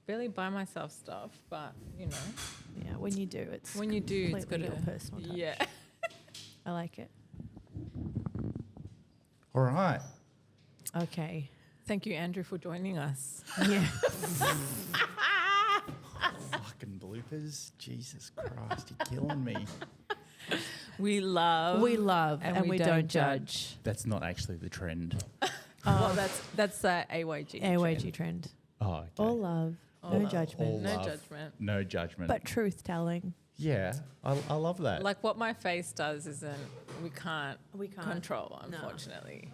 barely buy myself stuff, but, you know. Yeah, when you do, it's It's got your personal touch. Yeah. I like it. All right. Okay. Thank you, Andrew, for joining us. Yeah. Fucking bloopers. Jesus Christ, you're killing me. We love, and we don't judge. That's not actually the trend. Well, that's AYG. AYG trend. Oh, okay. All love, no love. judgment. All No love. judgment. No judgment. But truth telling. yeah, I love that. Like what my face does isn't, we can't control, No. unfortunately.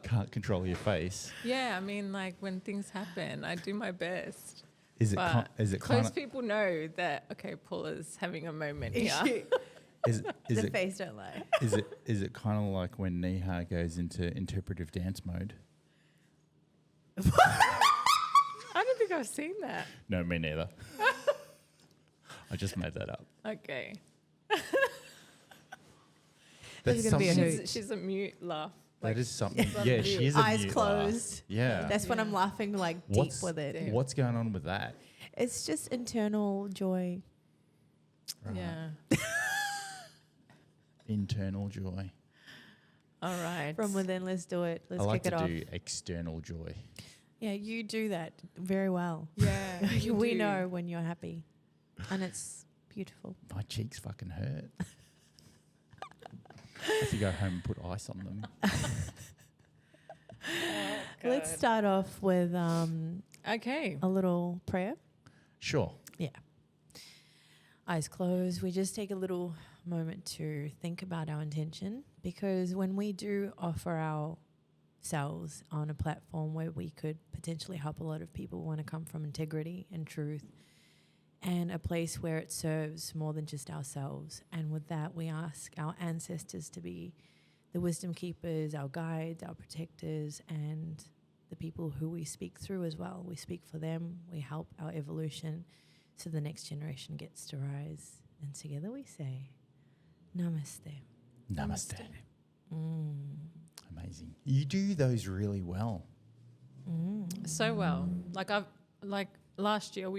Can't control your face. Yeah, I mean, like when things happen, I do my best. Is it? But Is it close kind people know that, okay, Paula's having a moment here. Is The it? face don't lie. Is it kind of like when Neha goes into interpretive dance mode? I don't think I've seen that. No, me neither. I just made that up. Okay. That's is gonna be a something. hoot. She's a mute laugh. That is something. it's on Yeah, mute. she is a Eyes mute closed. laugh. Yeah. That's when I'm laughing like deep with it. What's going on with that? It's just internal joy. Right. Yeah. Internal joy. All right. From within, let's do it. Let's I like kick it to off. do external joy. Yeah, you do that very well. Yeah. you we do. know when you're happy. And it's beautiful. My cheeks fucking hurt. I have to go home and put ice on them. Let's start off with Okay. a little prayer. Sure. Yeah. Eyes closed. We just take a little moment to think about our intention, because when we do offer ourselves on a platform where we could potentially help a lot of people, want to come from integrity and truth and a place where it serves more than just ourselves. And with that, we ask our ancestors to be the wisdom keepers, our guides, our protectors, and the people who we speak through as well. We speak for them. We help our evolution so the next generation gets to rise. And together we say, Namaste. Namaste. Amazing. You do those really well. So well. Like last year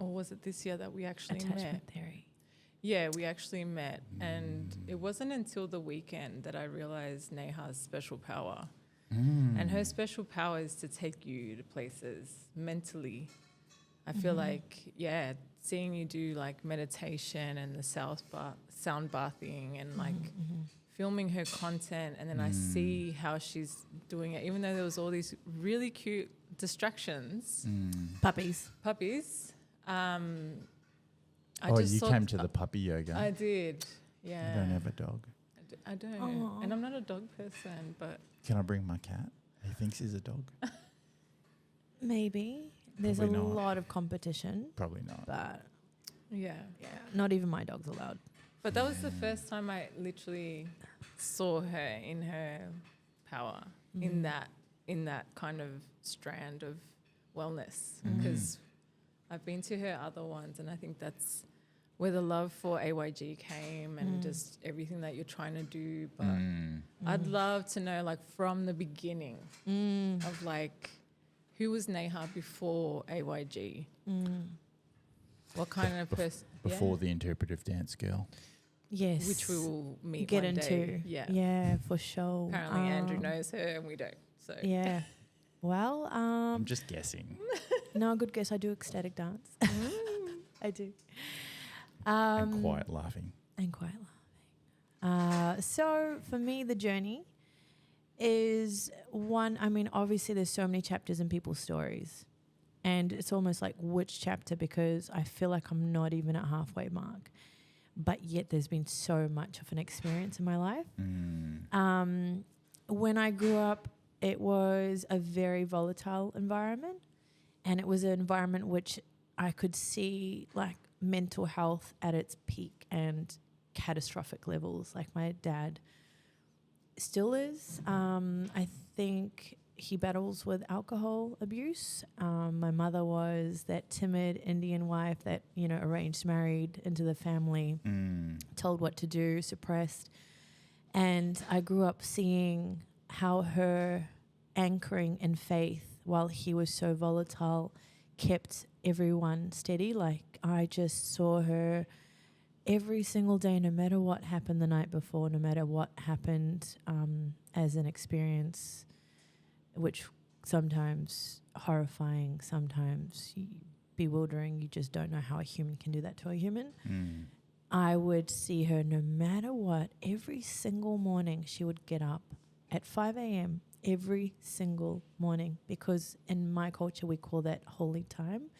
or was it this year that we actually met? Attachment theory. Yeah, we actually met. And it wasn't until the weekend that I realized Neha's special power. And her special power is to take you to places mentally. I feel like, yeah, seeing you do like meditation and the sound bathing and like filming her content, and then I see how she's doing it, even though there was all these really cute distractions. Puppies. Puppies. You came to the puppy yoga. I did, yeah. You don't have a dog. I don't. Aw. And I'm not a dog person, but Can I bring my cat? He thinks he's a dog. Maybe. There's Probably a not. lot of competition, Probably not. but yeah. not even my dog's allowed. But that was the first time I literally saw her in her power, in that kind of strand of wellness. Because I've been to her other ones, and I think that's where the love for AYG came, and just everything that you're trying to do. But I'd love to know, like, from the beginning of like, who was Neha before AYG? What kind of person? Before the interpretive dance girl. Yes. Which we will meet get one into. day. Yeah. Yeah, for sure. Apparently Andrew knows her and we don't. So Yeah. Well, I'm just guessing. no, good guess. I do ecstatic dance. I do. And quiet laughing. And quiet laughing. So for me, the journey is one. I mean, obviously, there's so many chapters in people's stories, and it's almost like which chapter, because I feel like I'm not even at halfway mark, but yet there's been so much of an experience in my life. When I grew up, it was a very volatile environment, and it was an environment which I could see like mental health at its peak and catastrophic levels. Like my dad still is. I think he battles with alcohol abuse. My mother was that timid Indian wife that, arranged, married into the family, told what to do, suppressed. And I grew up seeing how her anchoring in faith while he was so volatile, kept everyone steady. Like, I just saw her every single day, no matter what happened the night before, no matter what happened as an experience, which sometimes horrifying, sometimes bewildering. You just don't know how a human can do that to a human. I would see her no matter what. Every single morning she would get up at 5 a.m. every single morning, because in my culture we call that holy time.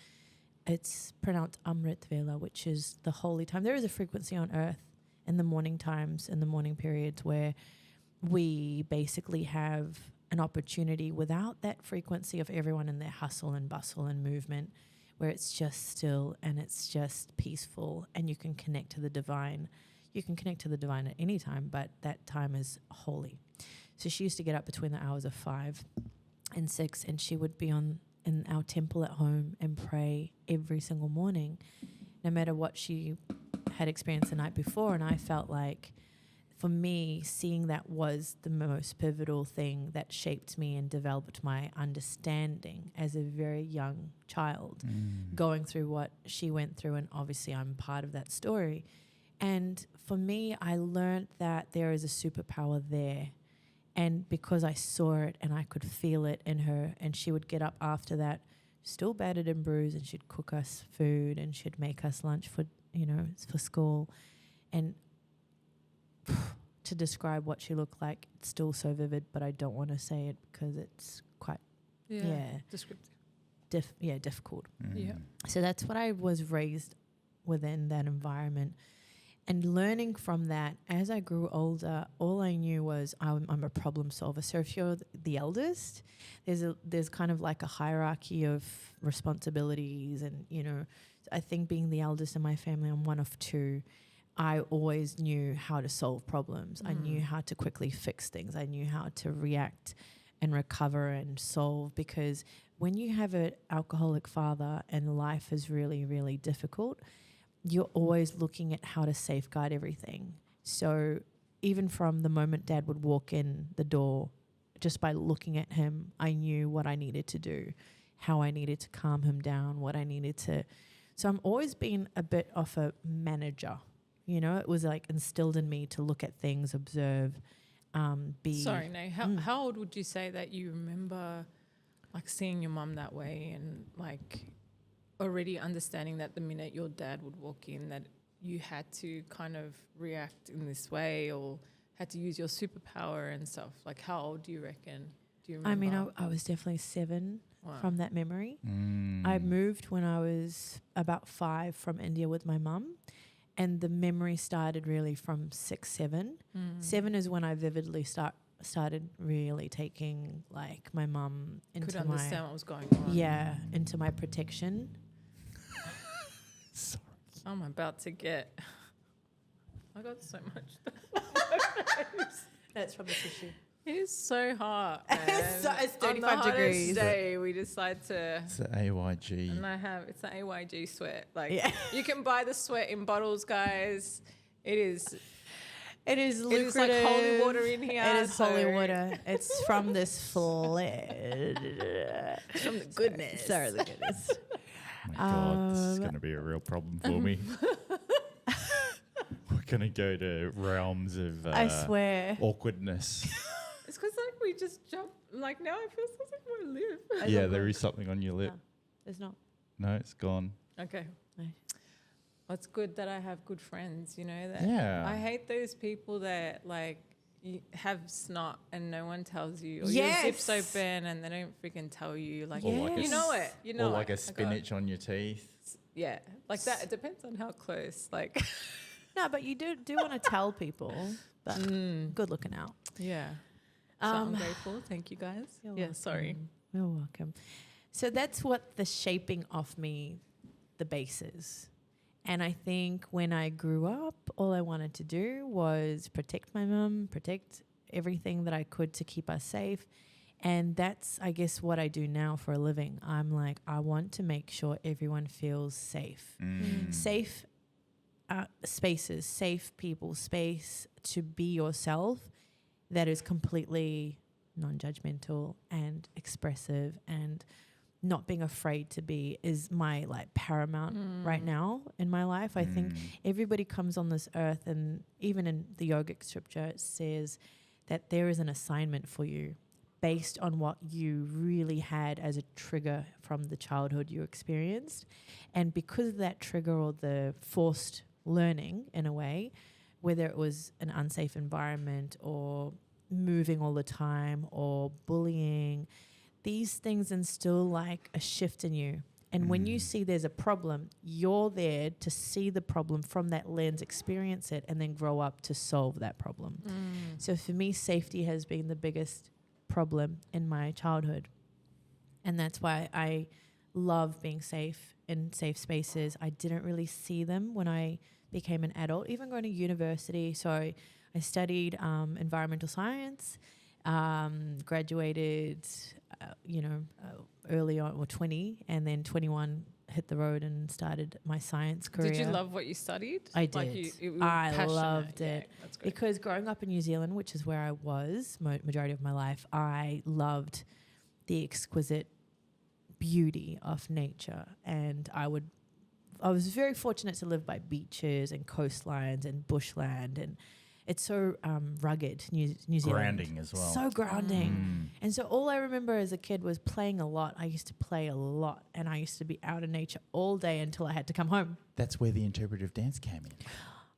It's pronounced Amrit Vela, which is the holy time. There is a frequency on earth in the morning times, in the morning periods, where we basically have an opportunity without that frequency of everyone in their hustle and bustle and movement, where it's just still and it's just peaceful and you can connect to the divine. You can connect to the divine at any time, but that time is holy. So she used to get up between the hours of 5 and 6, and she would be in our temple at home and pray every single morning, no matter what she had experienced the night before. And I felt like, for me, seeing that was the most pivotal thing that shaped me and developed my understanding as a very young child, going through what she went through. And obviously I'm part of that story. And for me, I learned that there is a superpower there. And because I saw it and I could feel it in her, and she would get up after that, still battered and bruised, and she'd cook us food and she'd make us lunch for school. And to describe what she looked like, it's still so vivid, but I don't want to say it because it's quite descriptive. Difficult. Yeah. So that's what I was raised within, that environment. And learning from that, as I grew older, all I knew was I'm a problem solver. So if you're the eldest, there's kind of like a hierarchy of responsibilities. And, I think being the eldest in my family, I'm one of 2. I always knew how to solve problems. I knew how to quickly fix things. I knew how to react and recover and solve, because when you have an alcoholic father and life is really, really difficult, you're always looking at how to safeguard everything. So even from the moment Dad would walk in the door, just by looking at him, I knew what I needed to do, how I needed to calm him down, what I needed to. So I'm always been a bit of a manager. It was like instilled in me to look at things, observe, be. Sorry, Nay. How old would you say that you remember, like, seeing your mum that way, and like already understanding that the minute your dad would walk in, that you had to kind of react in this way, or had to use your superpower and stuff? Like, how old do you reckon? Do you remember? I mean, I was definitely 7 from that memory. I moved when I was about 5 from India with my mum. And the memory started really from 6, 7. 7 is when I vividly started really taking, like, my mum into could understand what was going on. Yeah, into my protection. Sorry. I'm about to get. I got so much. That's from the tissue. It is so hot. It's 35 on the degrees. Day we decide to. It's the AYG. And it's an AYG sweat. Like, Yeah. you can buy the sweat in bottles, guys. It is lucrative. It is like holy water in here. It is holy water. It's from this flood. It's from the goodness. Sorry, the goodness. Oh my God, this is going to be a real problem for me. We're going to go to realms of I swear. awkwardness. It's because, like, we just jump. Like, now I feel so like I want to live. Yeah, there is something on your lip. No, there's not. No, it's gone. Okay. No. Well, it's good that I have good friends, that Yeah. I hate those people that, like, you have snot and no one tells you, or Yes. your zip's open and they don't freaking tell you. Like, Or like you know it. You know or like it. a spinach on your teeth. Yeah, like that. It depends on how close. Like, No, but you do want to tell people, but good looking out. yeah. So I'm grateful. Thank you, guys. You're Yeah, welcome. sorry. You're welcome. So that's what the shaping of me, the base is. And I think when I grew up, all I wanted to do was protect my mum, protect everything that I could to keep us safe. And that's, I guess, what I do now for a living. I'm like, I want to make sure everyone feels safe. Safe spaces, safe people, space to be yourself that is completely non-judgmental and expressive and not being afraid to be is my like paramount right now in my life. I think everybody comes on this earth, and even in the yogic scripture it says that there is an assignment for you based on what you really had as a trigger from the childhood you experienced. And because of that trigger or the forced learning in a way, whether it was an unsafe environment or moving all the time or bullying, these things instill like a shift in you. And when you see there's a problem, you're there to see the problem from that lens, experience it, and then grow up to solve that problem. So for me, safety has been the biggest problem in my childhood. And that's why I love being safe in safe spaces. I didn't really see them when I became an adult, even going to university. So I studied environmental science, graduated, early on, or 20, and then 21 hit the road and started my science career. Did you love what you studied? I did. Like you were I passionate. loved it. Yeah, that's great. Because growing up in New Zealand, which is where I was majority of my life, I loved the exquisite beauty of nature. And I was very fortunate to live by beaches and coastlines and bushland, and it's so rugged, New Zealand. Grounding as well. So grounding. And so all I remember as a kid was playing a lot. I used to play a lot, and I used to be out in nature all day until I had to come home. That's where the interpretive dance came in.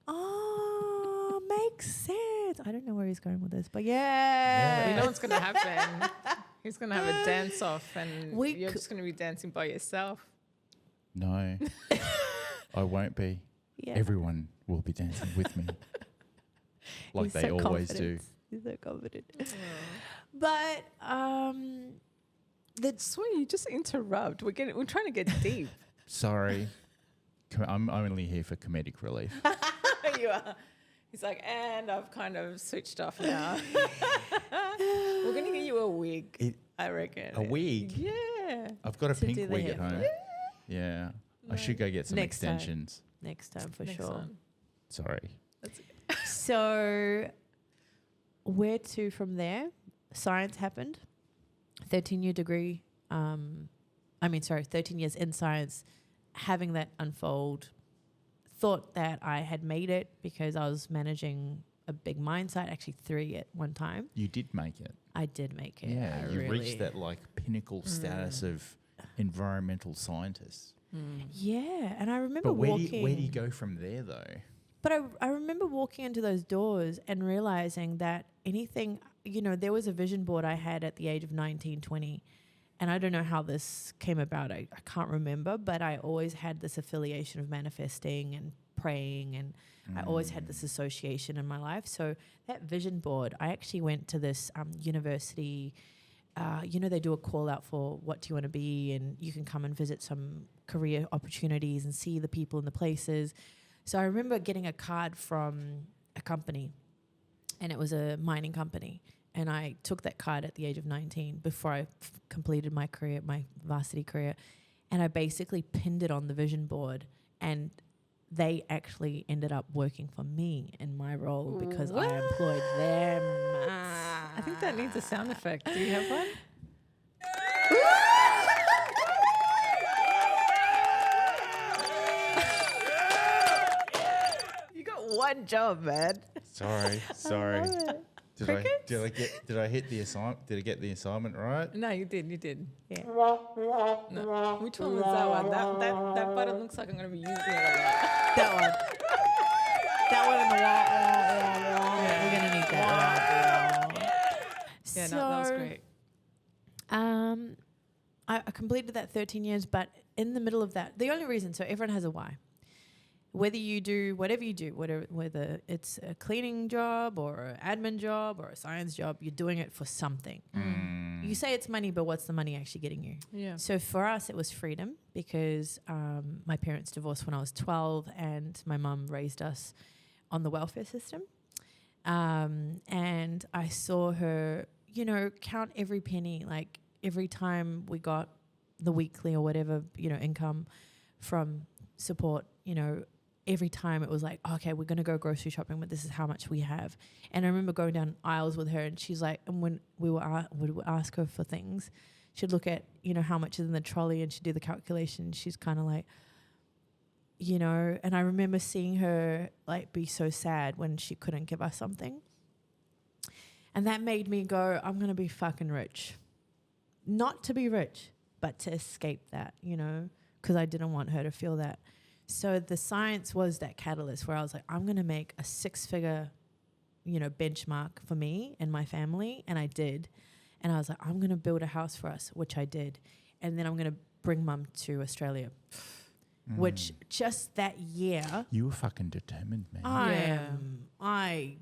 Oh, makes sense. I don't know where he's going with this, but yeah. You know what's going to happen? He's going to have a dance off, and you're just going to be dancing by yourself. No, I won't be. Yeah. Everyone will be dancing with me. Like He's they so always confident. do. He's so confident. But That's why you just interrupt. We're trying to get deep. Sorry. I'm only here for comedic relief. You are. He's like, and I've kind of switched off now. We're going to get you a wig, I reckon. A wig? Yeah. I've got a To do pink the wig at hair. home. Yeah. I should go get some Next time. extensions. next time for Next sure. one. Sorry. So where to from there? Science happened. 13-year degree. 13 years in science, having that unfold. Thought that I had made it because I was managing a big mine site, actually 3 at one time. You did make it. I did make it. Yeah, I you really reached that like pinnacle status of environmental scientist. Yeah, and I remember But where walking. do you go from there though? But I remember walking into those doors and realizing that anything, there was a vision board I had at the age of 19, 20. And I don't know how this came about. I can't remember, but I always had this affiliation of manifesting and praying, and I always had this association in my life. So that vision board, I actually went to this university. They do a call out for what do you want to be, and you can come and visit some career opportunities and see the people and the places. So I remember getting a card from a company, and it was a mining company. And I took that card at the age of 19 before I completed my career, my varsity career. And I basically pinned it on the vision board. And they actually ended up working for me in my role because I employed them. I think that needs a sound effect. Do you have one? You got one job, man. Sorry. Did I hit the assignment? Did I get the assignment right? No, you did. Yeah. No. Which one was that one? That button looks like I'm going to be using it a lot. That one. That one in the wall. Yeah. We're going to need that. Yeah, no, that was great. I completed that 13 years, but in the middle of that, the only reason, so everyone has a why. Whether you do whatever you do, whether it's a cleaning job or an admin job or a science job, you're doing it for something. You say it's money, but what's the money actually getting you? Yeah. So for us, it was freedom because my parents divorced when I was 12 and my mum raised us on the welfare system. And I saw her, count every penny, like every time we got the weekly or whatever, income from support, every time it was like, okay, we're going to go grocery shopping, but this is how much we have. And I remember going down aisles with her, and she's like, and when we would ask her for things, she'd look at, you know, how much is in the trolley, and she'd do the calculation. She's kind of like, you know, and I remember seeing her like be so sad when she couldn't give us something. And that made me go, I'm going to be fucking rich. Not to be rich, but to escape that, you know, because I didn't want her to feel that. So the science was that catalyst where I was like, I'm going to make a 6-figure, you know, benchmark for me and my family. And I did. And I was like, I'm going to build a house for us, which I did. And then I'm going to bring mum to Australia, which just that year. You were fucking determined, man. I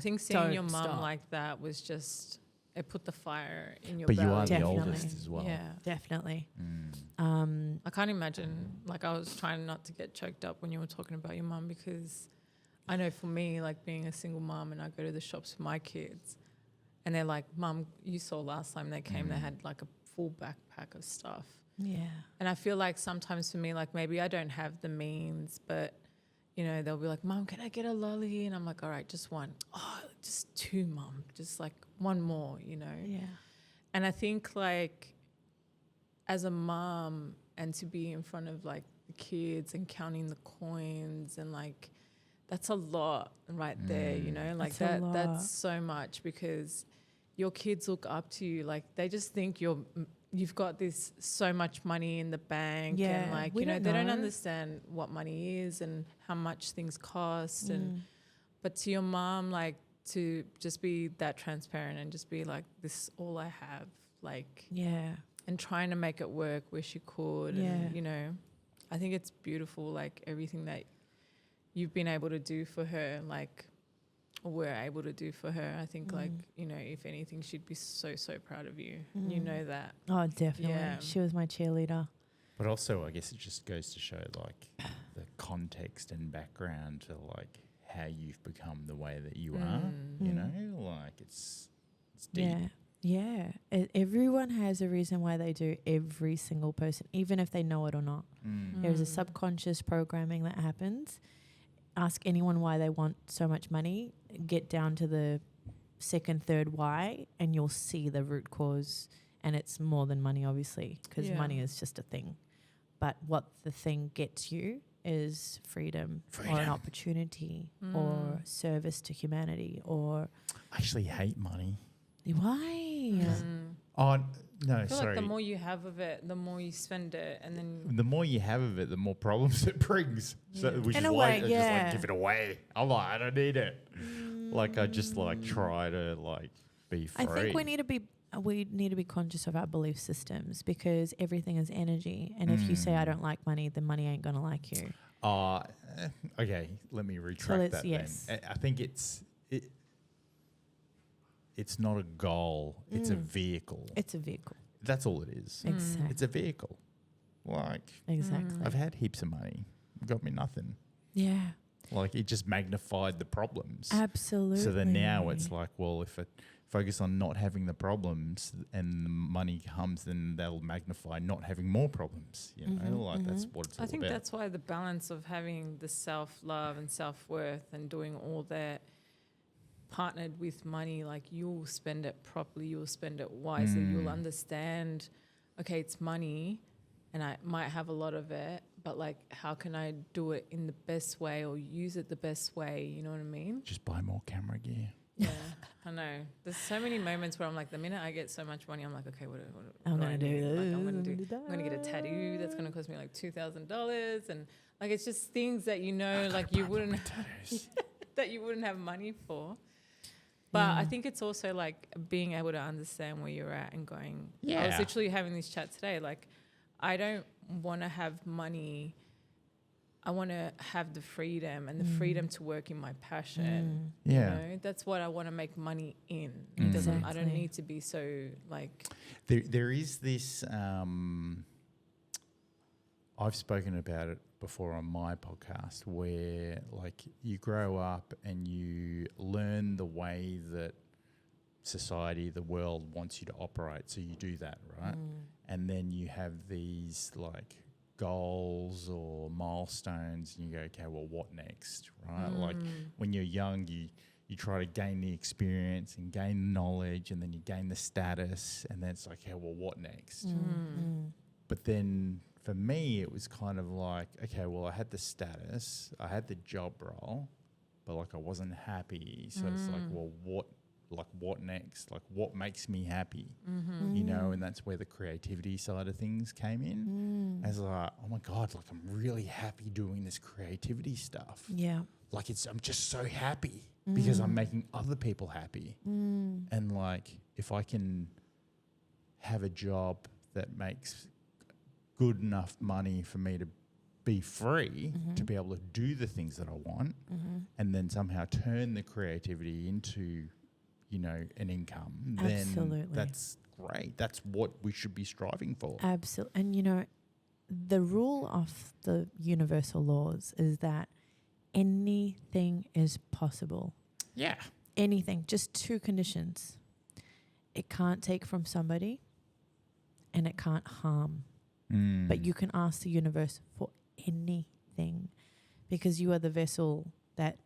think seeing your mum stop. like that was just, it put the fire in your But belly. you are Definitely. the oldest as well. Yeah. Definitely. I can't imagine, like I was trying not to get choked up when you were talking about your mum, because I know for me, like being a single mum, and I go to the shops with my kids and they're like, Mum, you saw last time they came, they had like a full backpack of stuff. Yeah. And I feel like sometimes for me, like maybe I don't have the means, but you know, they'll be like, Mum, can I get a lolly? And I'm like, all right, just one. Oh, just 2, Mum. Just like one more, you know? Yeah. And I think like as a mum, and to be in front of like the kids and counting the coins, and like that's a lot right there, you know? Like that's so much, because your kids look up to you. Like they just think you've got this so much money in the bank, and like, you know, they don't understand what money is and how much things cost. And but to your mom, like to just be that transparent and just be like, this is all I have, like, and trying to make it work where she could. And, you know, I think it's beautiful, like everything that you've been able to do for her, like we're able to do for her. I think like, you know, if anything, she'd be so proud of you. You know that. Oh, definitely. Yeah. She was my cheerleader. But also, I guess it just goes to show like the context and background to like how you've become the way that you are. You know, like it's deep. Yeah. Everyone has a reason why they do, every single person, even if they know it or not. There's a subconscious programming that happens. Ask anyone why they want so much money. Get down to the second, third why, and you'll see the root cause. And it's more than money, obviously, because money is just a thing. But what the thing gets you is freedom. Or an opportunity or service to humanity or... I actually hate money. Why? Oh, no, I feel sorry. like the more you have of it, the more you spend it, and then The more you have of it, the more problems it brings. So, which In is a why way, I just like give it away. I'm like, I don't need it. Like I just like try to like be free. I think we need to be conscious of our belief systems, because everything is energy. And if you say I don't like money, then money ain't gonna like you. Okay, let me retract that yes. then. I think it's not a goal, it's a vehicle. It's a vehicle. That's all it is. Exactly. It's a vehicle. Like Exactly. I've had heaps of money. Got me nothing. Yeah. Like it just magnified the problems. Absolutely. So then now it's like, well, if it focus on not having the problems and the money comes, then that'll magnify not having more problems. You know, like that's what it's all I think about. that's why the balance of having the self-love and self-worth and doing all that partnered with money, like you'll spend it properly, you'll spend it wisely, you'll understand, okay, it's money and I might have a lot of it, but like how can I do it in the best way or use it the best way, you know what I mean? Just buy more camera gear. Yeah, I know. There's so many moments where I'm like, the minute I get so much money, I'm like, okay, what I'm do gonna I do need? this. Like, I'm gonna get a tattoo that's gonna cost me like $2,000, and like it's just things that you know, like you wouldn't that you wouldn't have money for. But I think it's also like being able to understand where you're at and going. Yeah. I was literally having this chat today. Like, I don't want to have money. I want to have the freedom and the freedom to work in my passion. Yeah. You know? That's what I want to make money in. It doesn't. I don't Exactly. need to be so like. There is this. I've spoken about it before on my podcast, where like you grow up and you learn the way that society, the world wants you to operate, so you do that, right? And then you have these like goals or milestones, and you go, okay, well, what next, right? Like when you're young, you try to gain the experience and gain the knowledge, and then you gain the status, and then it's like, okay, well, what next? But then for me, it was kind of like, okay, well, I had the status, I had the job role, but like I wasn't happy. So it's like, well, what next? Like what makes me happy? You know, and that's where the creativity side of things came in. As like, oh my God, like I'm really happy doing this creativity stuff. Yeah. Like I'm just so happy because I'm making other people happy. And like, if I can have a job that makes good enough money for me to be free to be able to do the things that I want, and then somehow turn the creativity into, you know, an income, then that's great. That's what we should be striving for. Absolutely. And, you know, the rule of the universal laws is that anything is possible. Yeah. Anything. Just two conditions. It can't take from somebody and it can't harm. But you can ask the universe for anything because you are the vessel that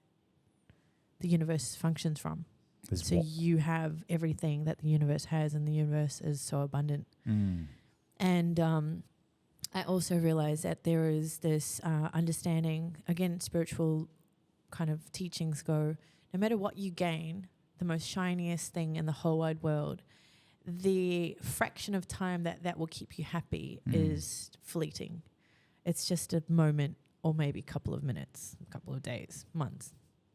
the universe functions from. So you have everything that the universe has, and the universe is so abundant. And I also realized that there is this understanding, again, spiritual kind of teachings go, no matter what you gain, the most shiniest thing in the whole wide world, the fraction of time that will keep you happy is fleeting. It's just a moment or maybe a couple of minutes, a couple of days, months,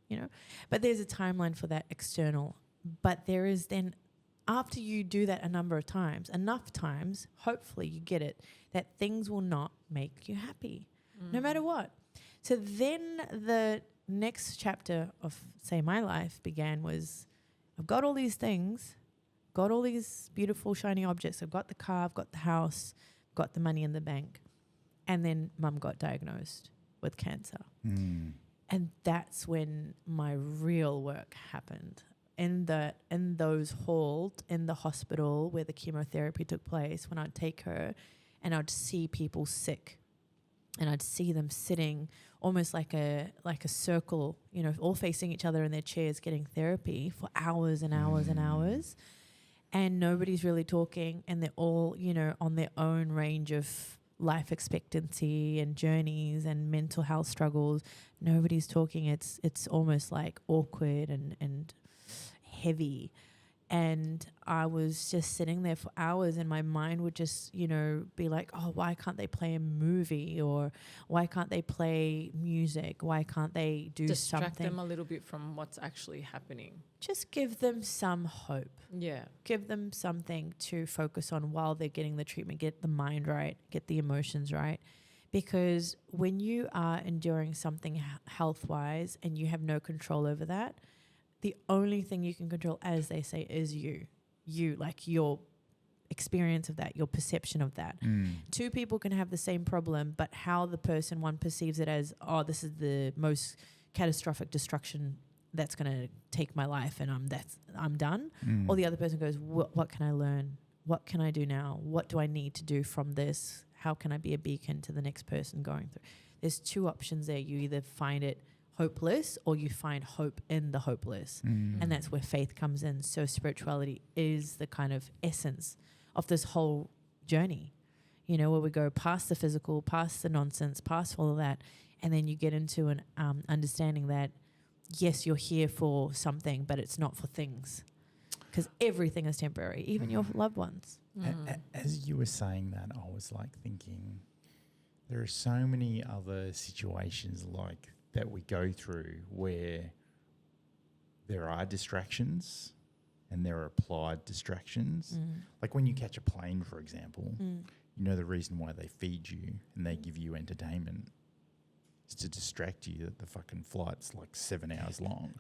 you know. But there's a timeline for that external. But there is then, after you do that a number of times, enough times, hopefully you get it, that things will not make you happy, no matter what. So then the next chapter of, say, my life began was, I've got all these things, got all these beautiful shiny objects. I've got the car, I've got the house, got the money in the bank. And then Mum got diagnosed with cancer. And that's when my real work happened. In those halls, in the hospital where the chemotherapy took place, when I'd take her and I'd see people sick and I'd see them sitting almost like a circle, you know, all facing each other in their chairs getting therapy for hours and hours and hours. And nobody's really talking, and they're all, you know, on their own range of life expectancy and journeys and mental health struggles. Nobody's talking. It's almost like awkward and heavy. And I was just sitting there for hours, and my mind would just, you know, be like, oh, why can't they play a movie? Or why can't they play music? Why can't they do something? Distract them a little bit from what's actually happening. Just give them some hope. Yeah. Give them something to focus on while they're getting the treatment. Get the mind right, get the emotions right. Because when you are enduring something health-wise and you have no control over that, the only thing you can control, as they say, is you, like your experience of that, your perception of that. Two people can have the same problem, but how the person, one perceives it as, oh, this is the most catastrophic destruction that's going to take my life and I'm done. Or the other person goes, what can I learn? What can I do now? What do I need to do from this? How can I be a beacon to the next person going through? There's two options there. You either find it hopeless or you find hope in the hopeless. And that's where faith comes in. So spirituality is the kind of essence of this whole journey, you know, where we go past the physical, past the nonsense, past all of that. And then you get into an understanding that, yes, you're here for something, but it's not for things. Because everything is temporary, even your loved ones. As you were saying that, I was like thinking, there are so many other situations like that we go through where there are distractions and there are applied distractions. Like when you catch a plane, for example, you know the reason why they feed you and they give you entertainment is to distract you that the fucking flight's like 7 hours long.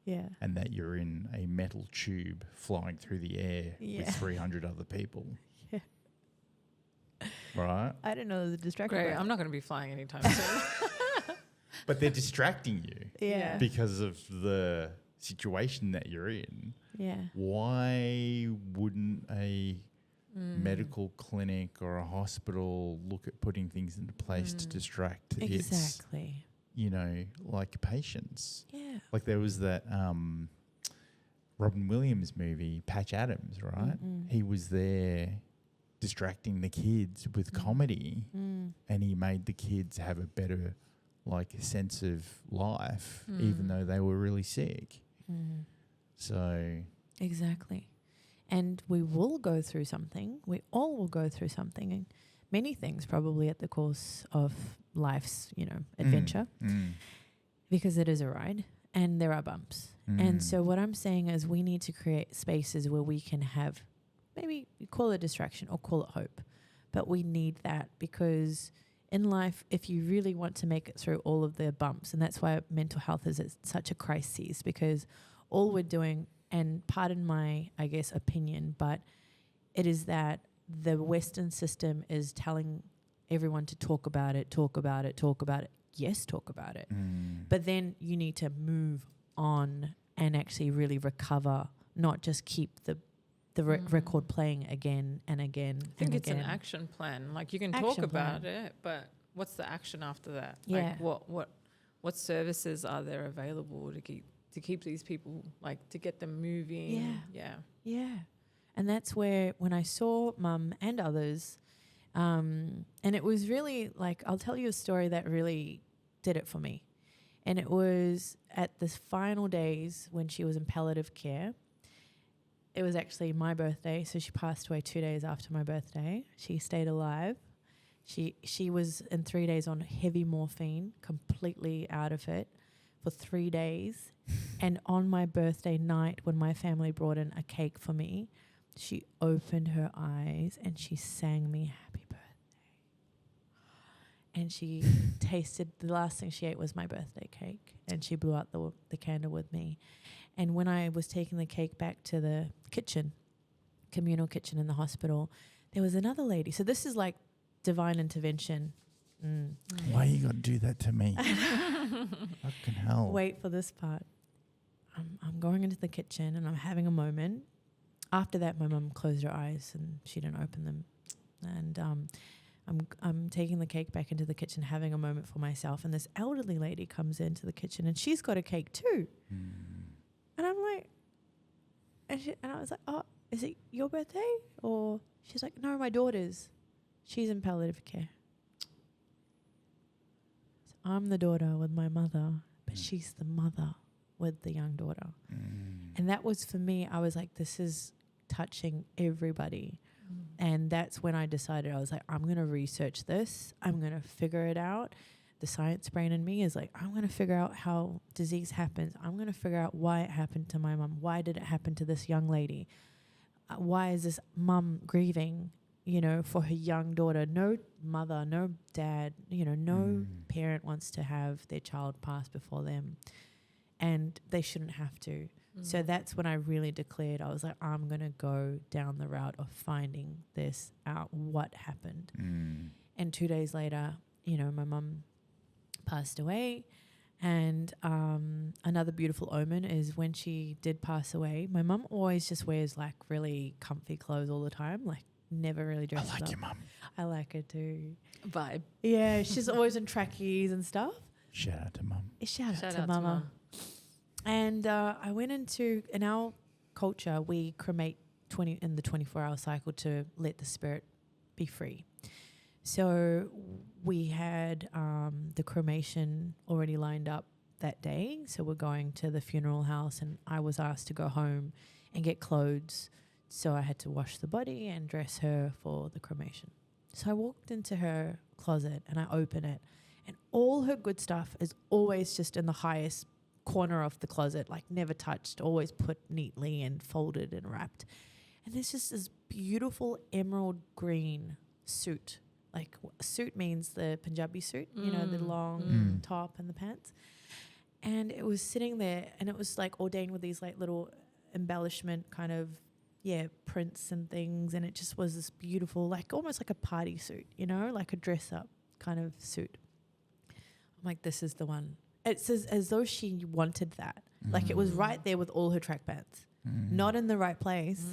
Yeah. And that you're in a metal tube flying through the air with 300 other people. Yeah. Right? I don't know the distraction. Great. I'm not going to be flying anytime soon. But they're distracting you. Yeah. Because of the situation that you're in. Yeah. Why wouldn't a medical clinic or a hospital look at putting things into place to distract its, like patients. Yeah. Like there was that Robin Williams movie, Patch Adams, right? He was there distracting the kids with comedy, and he made the kids have a better sense of life, even though they were really sick. So exactly. And we will go through something. We all will go through something, and many things probably at the course of life's, adventure, because it is a ride and there are bumps. And so what I'm saying is we need to create spaces where we can have, maybe call it distraction or call it hope, but we need that, because in life, if you really want to make it through all of the bumps, and that's why mental health is at such a crisis, because all we're doing, and pardon my, I guess, opinion, but it is that the Western system is telling everyone to talk about it. Yes, talk about it. But then you need to move on and actually really recover, not just keep the record playing again and again. I think it's an action plan. Like you can talk about it, but what's the action after that? Yeah. Like what services are there available to keep these people, to get them moving? Yeah. And that's where, when I saw Mum and others, and it was really I'll tell you a story that really did it for me. And it was at the final days when she was in palliative care. It was actually my birthday, so she passed away 2 days after my birthday. She stayed alive. She was in 3 days on heavy morphine, completely out of it for 3 days. And on my birthday night, when my family brought in a cake for me, she opened her eyes and she sang me happy birthday. And she tasted, the last thing she ate was my birthday cake, and she blew out the candle with me. And when I was taking the cake back to the kitchen, communal kitchen in the hospital, there was another lady. So this is like divine intervention. Why you got to do that to me? Fucking hell. Wait for this part. I'm going into the kitchen and I'm having a moment. After that, my mum closed her eyes and she didn't open them. And I'm taking the cake back into the kitchen, having a moment for myself. And this elderly lady comes into the kitchen and she's got a cake too. And I'm like, and I was like, oh, is it your birthday? Or she's like, no, my daughter's. She's in palliative care. So I'm the daughter with my mother, but she's the mother with the young daughter. And that was, for me, I was like, this is touching everybody. And that's when I decided, I was like, I'm going to research this. I'm going to figure it out. The science brain in me is like, I'm going to figure out how disease happens. I'm going to figure out why it happened to my mum. Why did it happen to this young lady? Why is this mum grieving, for her young daughter? No mother, no dad, no parent wants to have their child pass before them. And they shouldn't have to. So that's when I really declared, I was like, I'm going to go down the route of finding this out, what happened. And 2 days later, my mum passed away. And another beautiful omen is when she did pass away, my mum always just wears really comfy clothes all the time, never really dresses up. I like your mum. I like her too. Vibe. Yeah, she's always in trackies and stuff. Shout out to mum. Shout out to mama. And I went in our culture, we cremate in the 24-hour cycle to let the spirit be free. So we had the cremation already lined up that day. So we're going to the funeral house, and I was asked to go home and get clothes. So I had to wash the body and dress her for the cremation. So I walked into her closet and I open it, and all her good stuff is always just in the highest corner of the closet, never touched, always put neatly and folded and wrapped. And there's just this beautiful emerald green suit. Suit means the Punjabi suit, the long top and the pants. And it was sitting there, and it was ordained with these little embellishment kind of, prints and things. And it just was this beautiful, almost like a party suit, like a dress up kind of suit. I'm like, this is the one. It's as though she wanted that. It was right there with all her track pants, not in the right place.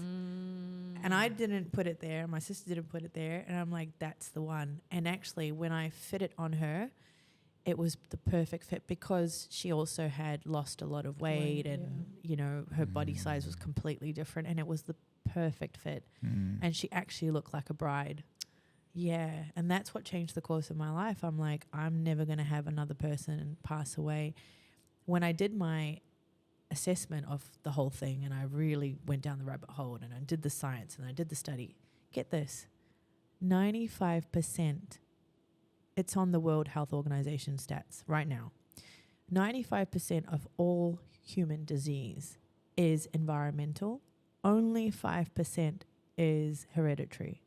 And I didn't put it there. My sister didn't put it there. And I'm like, that's the one. And actually, when I fit it on her, it was the perfect fit because she also had lost a lot of weight and, you know, her body size was completely different and it was the perfect fit. And she actually looked like a bride. Yeah. And that's what changed the course of my life. I'm like, I'm never going to have another person pass away. When I did my assessment of the whole thing and I really went down the rabbit hole and I did the science and I did the study, get this, 95%. It's on the World Health Organization stats right now. 95% of all human disease is environmental. Only 5% is hereditary.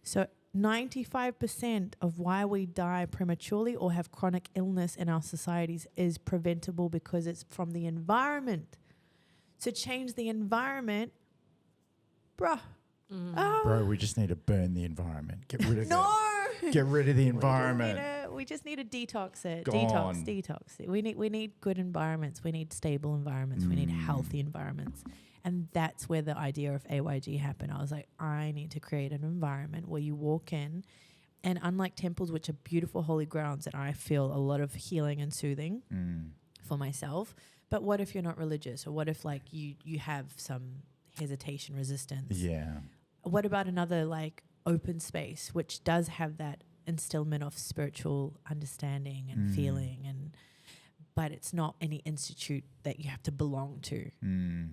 So 95% of why we die prematurely or have chronic illness in our societies is preventable because it's from the environment. To change the environment, bruh. Bro, we just need to burn the environment. Get rid of No! it. Get rid of the environment. We just need to detox it. Gone. Detox it. We need good environments. We need stable environments. We need healthy environments. And that's where the idea of AYG happened. I was like, I need to create an environment where you walk in and unlike temples, which are beautiful holy grounds, and I feel a lot of healing and soothing for myself. But what if you're not religious? Or what if like you have some hesitation, resistance? Yeah. What about another like open space, which does have that instillment of spiritual understanding and feeling, but it's not any institute that you have to belong to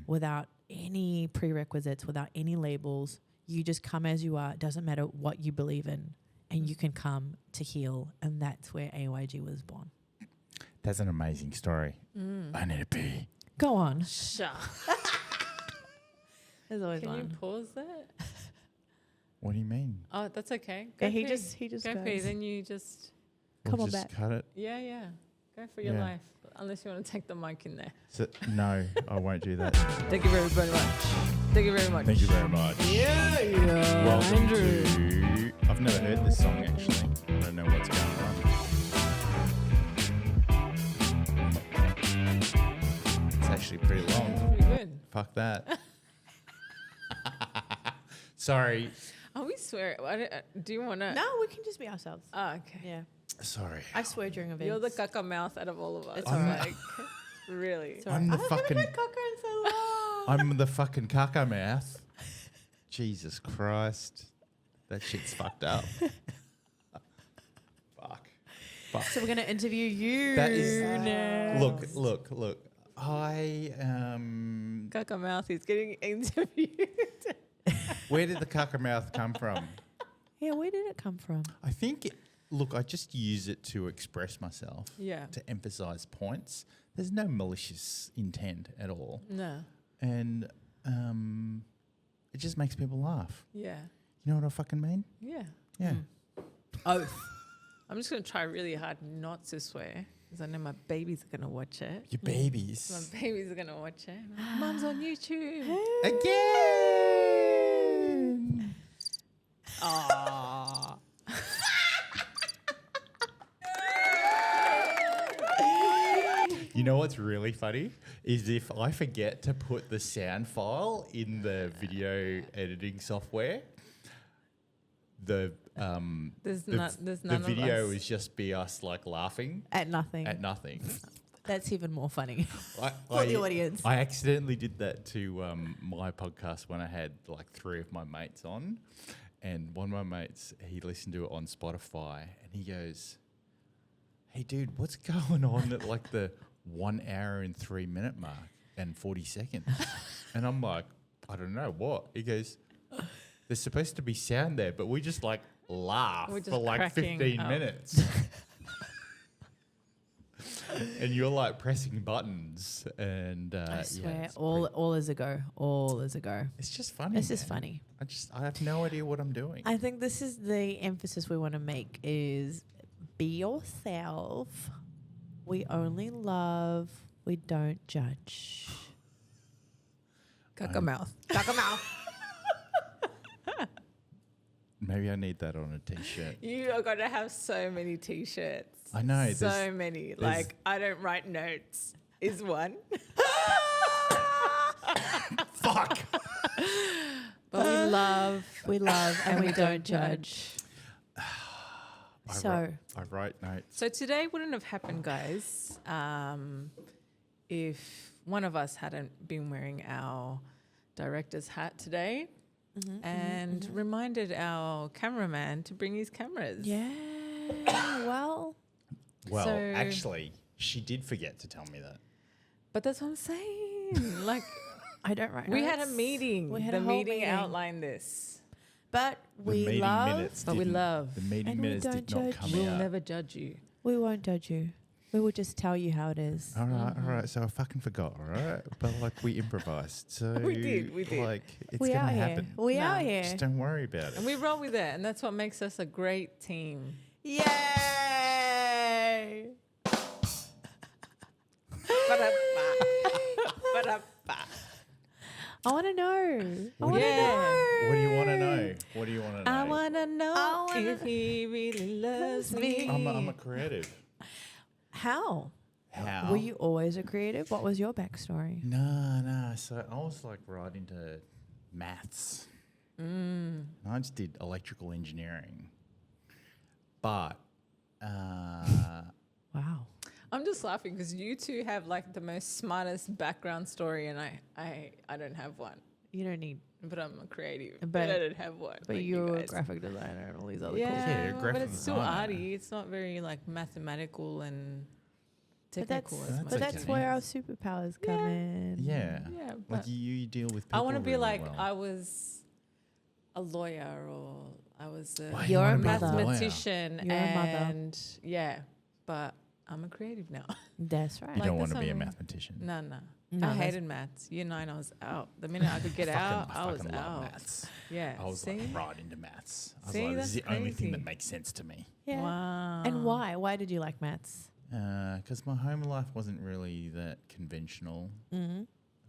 without any prerequisites, without any labels. You just come as you are. It doesn't matter what you believe in, and you can come to heal. And that's where AYG was born. That's an amazing story. I need to pee. Go on. Shut. There's always Can one. you pause that? What do you mean? Oh, that's okay. Yeah, Go he pee. just Go goes. pee. Then you just Come We'll on just back. cut it. yeah. Go for your Yeah. life. Unless you want to take the mic in there. So, no, I won't do that. Thank you very, very much. Thank you very much. Thank you very much. Yeah. Welcome Andrew. to... I've never heard this song, actually. I don't know what's going on. It's actually pretty long. Pretty good. Fuck that. Sorry. Are we swear? Do you want to? No, we can just be ourselves. Oh, okay. Yeah. Sorry. I swear during events. You're the caca mouth out of all of us. It's alright. Like, really. Sorry. I'm the I haven't fucking... had cocker in so long. I'm the fucking caca mouth. Jesus Christ. That shit's fucked up. Fuck. So we're going to interview you. That is... next. Look. I... Caca mouth is getting interviewed. Where did the caca mouth come from? Yeah, where did it come from? I think... Look, I just use it to express myself. Yeah. To emphasize points. There's no malicious intent at all. No. And it just makes people laugh. Yeah. You know what I fucking mean? Yeah. Yeah. Oath. I'm just going to try really hard not to swear because I know my babies are going to watch it. Your babies. My babies are going to watch it. Mum's on YouTube. Again. Aww. You know what's really funny is if I forget to put the sound file in the video editing software, the There's none video of us. is just be us like laughing At nothing. at nothing. That's even more funny. I, For the audience. I accidentally did that to my podcast when I had like 3 of my mates on, and one of my mates, he listened to it on Spotify and he goes, "Hey dude, what's going on at like the 1 hour and 3 minute mark and 40 seconds?" And I'm like, "I don't know what." He goes, "There's supposed to be sound there, but we just like laugh We're just for like cracking 15 up." minutes." And you're like pressing buttons, and I swear, it's all is a go. All is a go. it's just funny. It's just man. funny. I have no idea what I'm doing. I think this is the emphasis we want to make is be yourself. We only love. We don't judge. Caca mouth. Caca mouth. Maybe I need that on a t-shirt. You are going to have so many T-shirts. I know. So many. Like, I don't write notes is one. Fuck. But we love. We love and we don't judge. I write notes. So today wouldn't have happened, guys, if one of us hadn't been wearing our director's hat today and reminded our cameraman to bring his cameras. Yeah. Well, Well, So- actually, she did forget to tell me that. But that's what I'm saying. Like, I don't write we had a notes. meeting. We had the a whole meeting meeting. outlined this. But The we meeting love. minutes But we didn't- love. The meeting And we minutes did don't not judge. come We'll out. never judge you. We won't judge you. We will just tell you how it is. All right. So I fucking forgot, all right? But like we improvised. So We did. Like it's we gonna out here. happen. We Nah. out here. Just don't worry about it. And we roll with it. And that's what makes us a great team. Yay! I want to know. I want to Yeah. know. What do you want to know? What do you want to know? I want to know I wanna if he really loves me. I'm a creative. How? How? Were you always a creative? What was your backstory? No. So I was like right into maths. I just did electrical engineering. But Wow. I'm just laughing because you two have like the most smartest background story, and I don't have one. You don't need. But I'm a creative. But- But I don't have one. But like you're you a guys. graphic designer and all these other Yeah, cool Yeah, stuff. but graphic it's still designer. arty. It's not very like mathematical and But that's, technical. That's as much. but that's okay. where our superpowers come Yeah. in. yeah. Yeah, Like but you deal with people I want to be really like well. I was a lawyer or I was a Why You're you a wanna be mother. lawyer? mathematician You're a mother. and yeah, but I'm a creative now. That's right. You like don't want that's to be a something- mathematician. No. No, I that's- hated maths. Year 9, I was out. The minute I could get out, I was fucking love out. maths. Yeah. I was See? like right into maths. I was See, like, this is that's the only thing that crazy. makes sense to me. Yeah. Wow. And why? Why did you like maths? Because my home life wasn't really that conventional, Mm-hmm.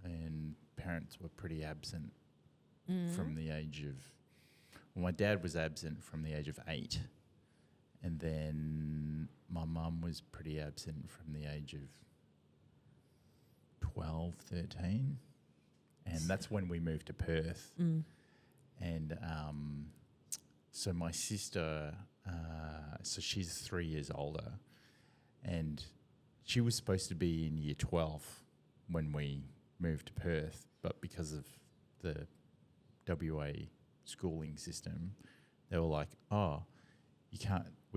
and parents were pretty absent from the age of. Well, my dad was absent from the age of 8, and then my mum was pretty absent from the age of 12, 13, and that's when we moved to Perth. And so my sister, so she's 3 years older, and she was supposed to be in year 12 when we moved to Perth, but because of the WA schooling system, they were like, "Oh, we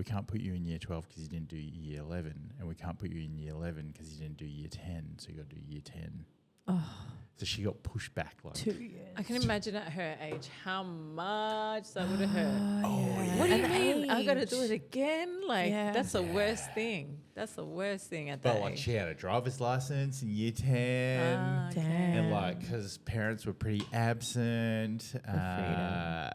can't put you in year 12 because you didn't do year 11, and we can't put you in year 11 because you didn't do year 10, so you got to do year 10." Oh, So she got pushed back like 2 years. I can imagine at her age how much that would have hurt. Oh, yeah. What do you And mean? I got to age. do it again? Like, Yeah. that's the worst thing. That's the worst thing at But that like age. she had a driver's license in year 10. Ah, okay. And like, because parents were pretty absent, freedom.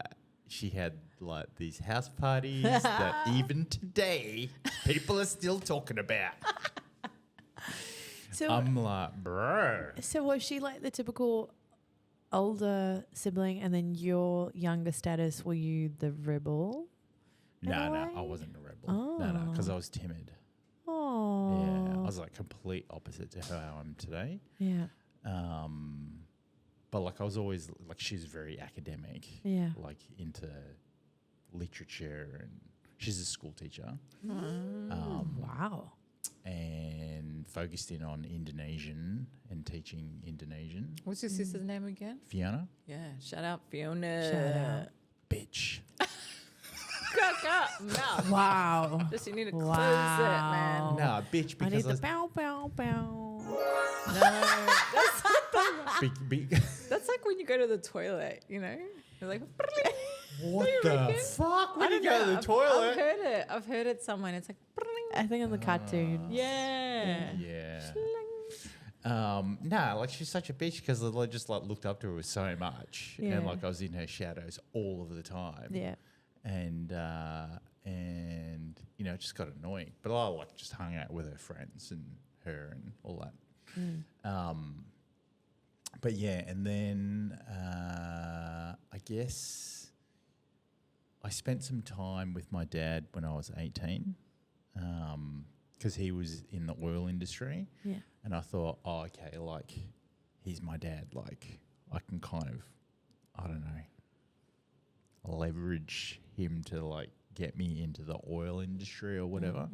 she had like these house parties that even today people are still talking about. So, I'm like, bro. so was she like the typical older sibling, and then your younger status? Were you the rebel? in a No, I way? wasn't a rebel. No, because I was timid. Oh, Yeah, I was like complete opposite to how I am today. yeah, But like I was always like, she's very academic. yeah. Like into literature, and she's a school teacher. Wow. And focused in on Indonesian and teaching Indonesian. What's your sister's name again? Fiona, Yeah, shout out Fiona. Shout out. bitch. No. Wow. Just you need to close it, Wow. man. Nah, bitch, I need because the bow, bow, bow. No, be- that's like when you go to the toilet, you know? You're like, what you the reckon? fuck? When I you don't go know, to the I've toilet? heard it. I've heard it somewhere. It's like, I think in the cartoon. yeah. Yeah. Nah, like she's such a bitch because I just like looked up to her so much, Yeah. and like I was in her shadows all of the time. Yeah. And you know, it just got annoying. But I like just hung out with her friends and her and all that. But yeah, and then I guess I spent some time with my dad when I was 18, because he was in the oil industry. Yeah. And I thought, oh, okay, like he's my dad. Like I can kind of I don't know, leverage him to like get me into the oil industry or whatever.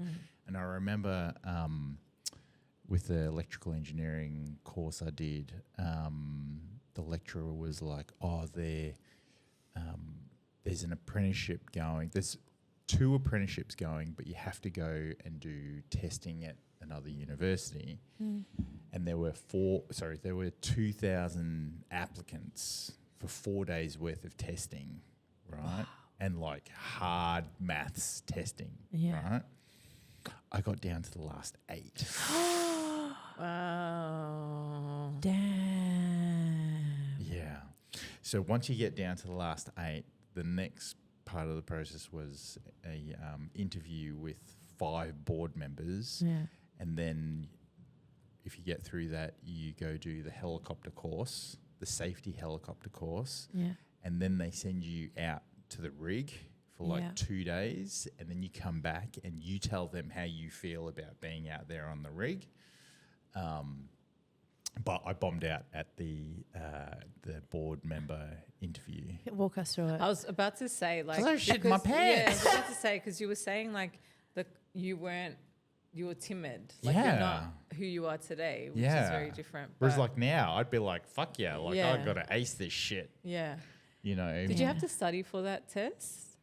And I remember with the electrical engineering course I did, the lecturer was like, "Oh, there's an apprenticeship going. There's 2 apprenticeships going, but you have to go and do testing at another university." And there were 2,000 applicants for 4 days worth of testing, right? Wow. And like hard maths testing, right? I got down to the last 8. Wow. Damn. Yeah. So once you get down to the last 8, the next part of the process was a interview with 5 board members. Yeah. And then if you get through that, you go do the helicopter course, the safety helicopter course. Yeah. And then they send you out to the rig for like 2 days. And then you come back and you tell them how you feel about being out there on the rig. But I bombed out at the board member interview. Walk us through it. I was about to say, like, 'Cause I shit my pants. Yeah, I was about to say, because you were saying like you were timid, like you're not who you are today, which is very different. Whereas like now, I'd be like, fuck yeah, like I've got to ace this shit. Yeah. You know. Did you have to study for that test?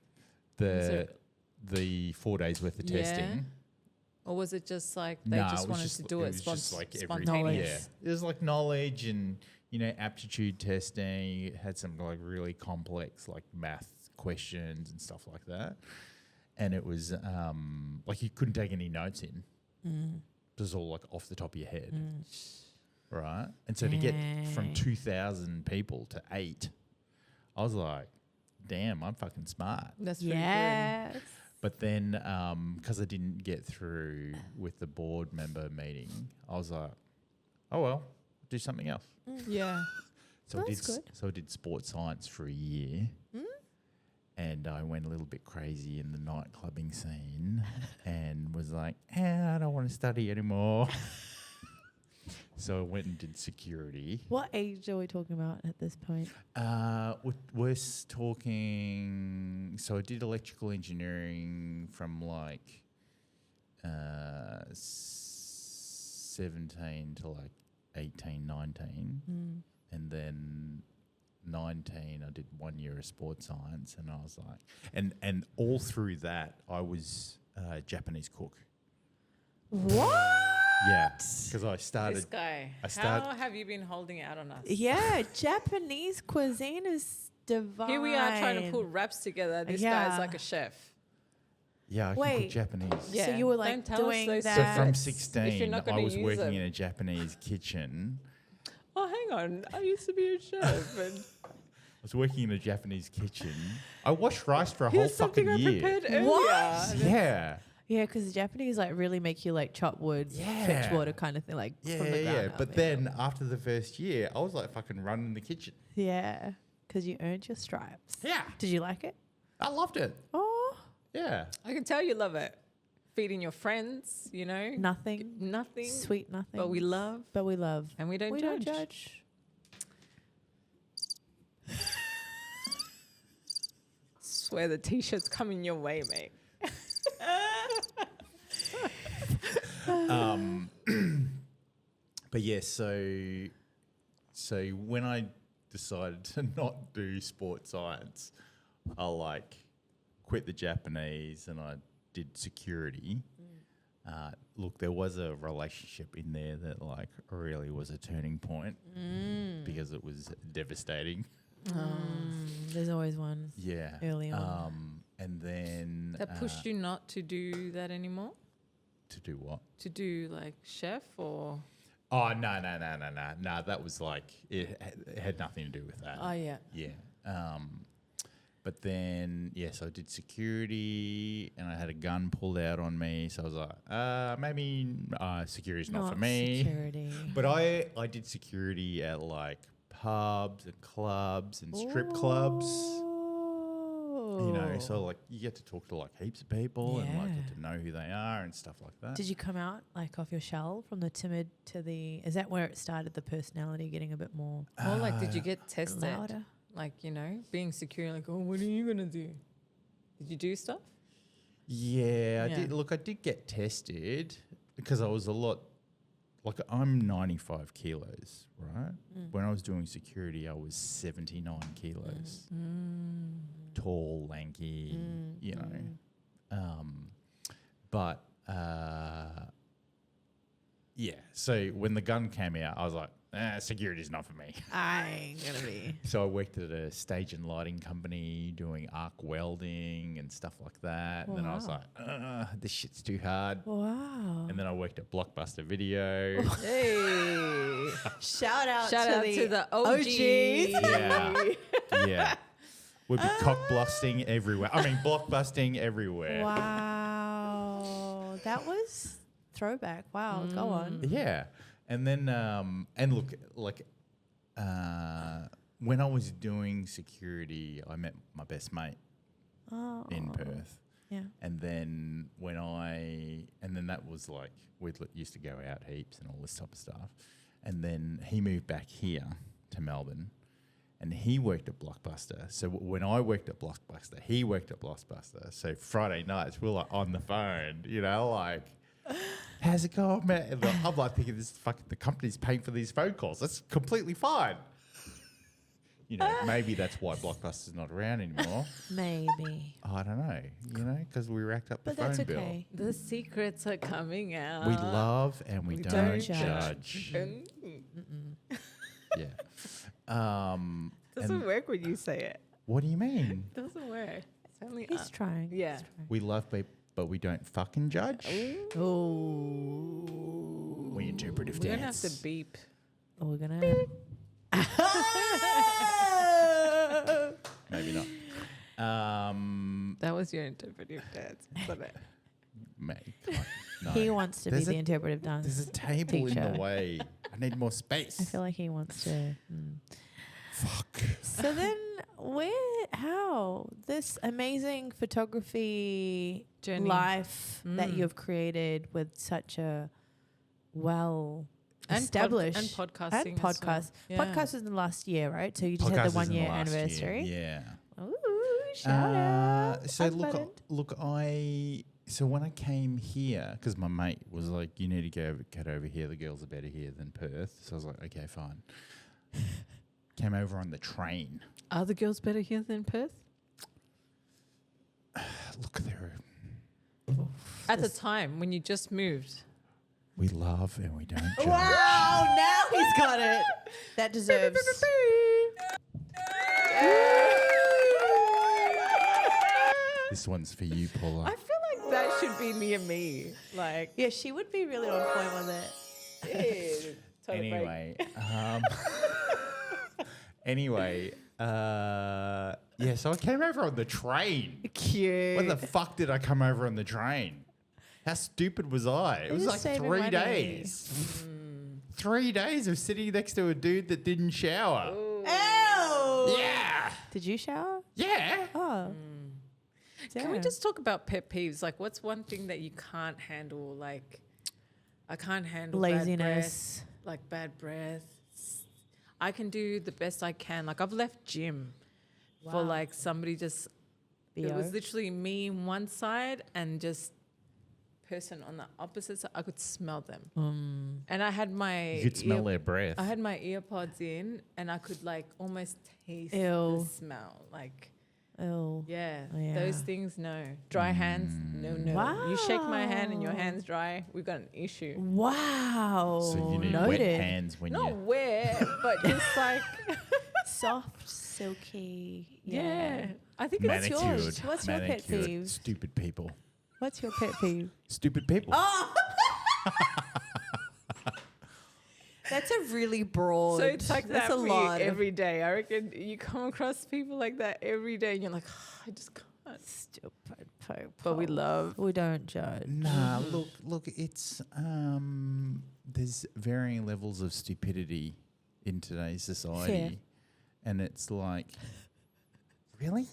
The 4 days worth of testing. Or was it just like they just wanted to do it? Was just like spontaneous. It was like knowledge and, you know, aptitude testing. It had some like really complex like math questions and stuff like that. And it was like you couldn't take any notes in. It was all like off the top of your head. Right? And so to get from 2,000 people to 8, I was like, damn, I'm fucking smart. That's pretty good. But then, because I didn't get through with the board member meeting, I was like, oh, well, do something else. Yeah. So That's I did sports science for a year. And I went a little bit crazy in the nightclubbing scene and was like, I don't want to study anymore. So I went and did security. What age are we talking about at this point? We're talking. So I did electrical engineering from like 17 to like 18, 19, and then 19 I did 1 year of sports science, and I was like, and all through that I was a Japanese cook. What? Yeah, because I started. This guy. How have you been holding out on us? Yeah, Japanese cuisine is divine. Here we are trying to put wraps together. This guy's like a chef. Yeah, I can cook Japanese. Yeah. So you were like doing that. So from 16, I was use working them. in a Japanese kitchen. Oh, hang on. I used to be a chef. And I was working in a Japanese kitchen. I washed rice for a whole fucking year. I prepared earlier. What? Yeah. Yeah, because the Japanese like really make you like chop wood, fetch water kind of thing, like from the ground up. But then after the first year, I was like fucking running the kitchen. Yeah, because you earned your stripes. Yeah. Did you like it? I loved it. Oh. Yeah. I can tell you love it. Feeding your friends, you know. Nothing. Nothing. Sweet nothing. But we love. But we love. And we don't judge. Swear the t-shirt's coming your way, mate. But yeah, so when I decided to not do sports science, I like quit the Japanese and I did security. Look, there was a relationship in there that like really was a turning point because it was devastating. There's always one. Yeah. Early on. And then That pushed you not to do that anymore? to do what? To do like chef or? Oh, no. That was like, it had nothing to do with that. Oh, yeah. Yeah. But then, so I did security and I had a gun pulled out on me. So I was like, maybe security's not for me. Security. But I did security at like pubs and clubs and strip clubs. You know, so like you get to talk to like heaps of people and like get to know who they are and stuff like that. Did you come out like off your shell from the timid to the? Is that where it started? The personality getting a bit more Or like, did you get tested? louder. Like, being secure, like, oh, what are you going to do? Did you do stuff? Yeah, I Yeah. did. Look, I did get tested because I was a lot, like I'm 95 kilos, right? When I was doing security, I was 79 kilos. Tall, lanky, But, yeah. So when the gun came out, I was like, security's not for me. I ain't gonna be. So I worked at a stage and lighting company doing arc welding and stuff like that. And then I was Wow. like, this shit's too hard. Wow. And then I worked at Blockbuster Video. Hey. Shout out Shout to out the to the OGs. Yeah. We'd be cock blasting everywhere. I mean, blockbusting everywhere. Wow. That was throwback. Wow. Go on. Yeah. And then, and look, like, when I was doing security, I met my best mate in Perth. Yeah. And then that was like, used to go out heaps and all this type of stuff. And then he moved back here to Melbourne and he worked at Blockbuster. So when I worked at Blockbuster, he worked at Blockbuster. So Friday nights, we're like on the phone, like, how's it going, man? And I'm like thinking the company's paying for these phone calls. That's completely fine. Maybe that's why Blockbuster's not around anymore. Maybe. I don't know, because we racked up But the phone that's bill. okay. The secrets are coming out. We love and we don't judge. judge. Yeah. Doesn't and work when you say it. what do you mean? Doesn't work. It's only He's trying. Yeah. We love but we don't fucking judge. Oh. We interpretive We're going to have dance. to beep. We're gonna. Maybe not. That was your interpretive dance, wasn't it? Mate, no. He wants to be There's the a- interpretive There's dance. a table in teacher. the way. I need more space. I feel like he wants to. Fuck. So then, how this amazing photography Journey. life that you've created with such a And established and podcasting. and as well. podcast. Yeah. Podcast was in the last year, right? So you just Podcast had is the in 1 year last year, anniversary. Yeah. Ooh, shout out! So Unbuttoned. So when I came here, because my mate was like, "You need to get over here. The girls are better here than Perth." So I was like, "Okay, fine." Came over on the train. Are the girls better here than Perth? Look, there. At the time when you just moved. We love and we don't judge. Wow! Now he's got it. That deserves. This one's for you, Paula. I feel like that should be near me. Like, Yeah, she would be really on point with it. Anyway, so I came over on the train. cute. When the fuck did I come over on the train? How stupid was I? It was just like saving 3 money. days. 3 days of sitting next to a dude that didn't shower. Ew! Yeah. Did you shower? Yeah. Oh. Can we Damn. just talk about pet peeves? Like, what's one thing that you can't handle? Like, I can't handle Laziness. bad breath. I can do the best I can. Like, I've left gym for Wow. like somebody just. It was literally me on one side and just person on the opposite side. I could smell them, and I had my. You could smell their breath. I had my earpods in, and I could like almost taste Ew. the smell. Like, Ew. yeah, Yeah. those things, no. Dry hands, no. You shake my hand and your hand's dry, we've got an issue. Wow. So you need Noted. wet hands when Not you... wet, but just like, Soft, silky. yeah. I think What's it's Manicured. yours? What's your pet manicured. peeve? Stupid people. What's your pet peeve? Stupid people. Oh! That's a really broad. so it's like that's that a for lot. you every day. I reckon you come across people like that every day, and you're like, I just can't. Stupid people. But we love. We don't judge. Nah, look, it's there's varying levels of stupidity in today's society. Fair. And it's like, really?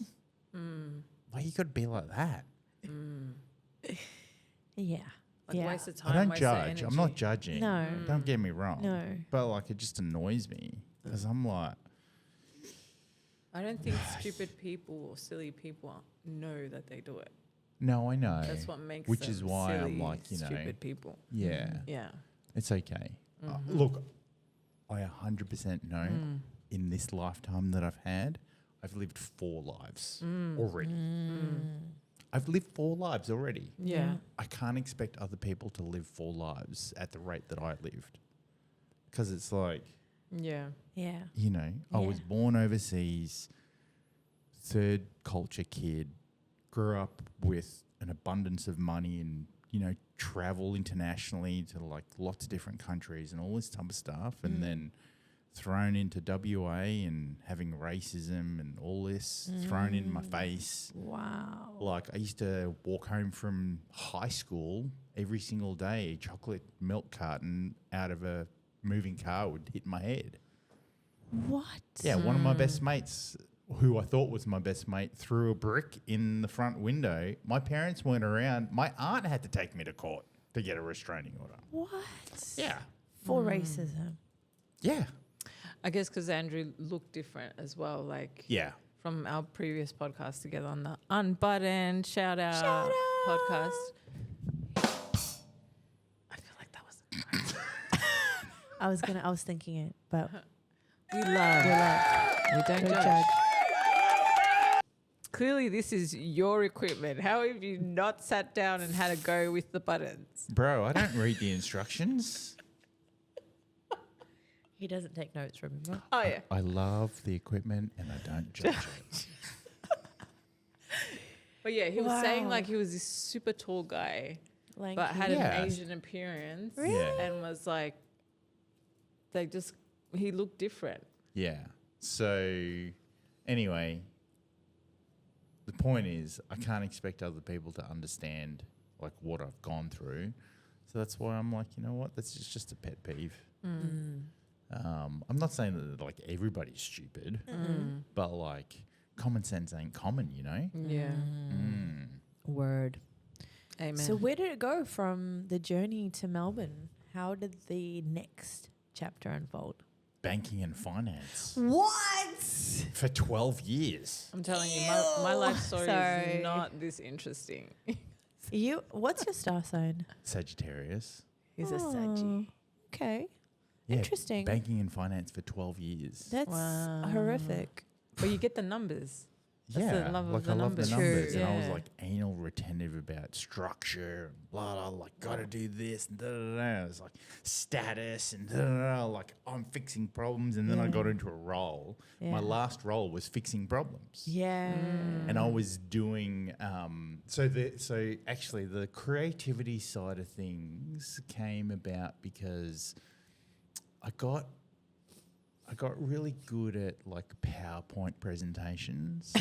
Why you gotta be like that? Yeah. Like yeah. waste of time. I don't waste of judge. I'm not energy. judging. No. Don't get me wrong. No. But like it just annoys me because I'm like, I don't think stupid people or silly people know that they do it. No, I know. That's what makes Which them is why silly, I'm like, you know, stupid people. yeah, Yeah. it's okay. Mm-hmm. Look, I 100% know in this lifetime that I've had, I've lived 4 lives already. I've lived 4 lives already. Yeah. I can't expect other people to live 4 lives at the rate that I lived. Because it's like, Yeah. Yeah. you know, I Yeah. was born overseas, third culture kid, grew up with an abundance of money and, you know, travel internationally to like lots of different countries and all this type of stuff. And then thrown into WA and having racism and all this thrown in my face. Wow. Like I used to walk home from high school every single day, a chocolate milk carton out of a moving car would hit my head. What? Yeah, one of my best mates, who I thought was my best mate, threw a brick in the front window. My parents weren't around. My aunt had to take me to court to get a restraining order. What? Yeah. For racism. Yeah. I guess because Andrew looked different as well, like Yeah. from our previous podcast together on the Unbuttoned Shout Out podcast. I feel like that was I was thinking it, but we don't don't judge. judge. Clearly, this is your equipment. How have you not sat down and had a go with the buttons? Bro, I don't read the instructions. He doesn't take notes, remember? Oh yeah. I love the equipment and I don't judge it. But yeah, he was saying Wow. like he was this super tall guy, Like, but had Yeah. an Asian appearance, Really? Yeah. and was like, he looked different. Yeah. So, anyway, the point is, I can't expect other people to understand like what I've gone through. So that's why I'm like, you know what? That's just a pet peeve. I'm not saying that like everybody's stupid, but like common sense ain't common, you know? Yeah. word. Amen. So where did it go from the journey to Melbourne? How did the next chapter unfold? Banking and finance What? for 12 years. I'm telling you, my life story Sorry. is not this interesting. What's your star sign? Sagittarius. He's a Oh, Saggy. Okay. Yeah, Interesting. Banking and finance for 12 years. That's Wow. horrific. But you get the numbers. That's the love of like the I love the numbers. numbers, True. and I was Yeah. like anal retentive about structure, and blah blah. Like, gotta do this, and da da da. It's like status, and da da da. Like, I'm fixing problems, and then I Yeah. got into a role. Yeah. My last role was fixing problems, Yeah. and I was doing. So actually, the creativity side of things came about because I got really good at like PowerPoint presentations.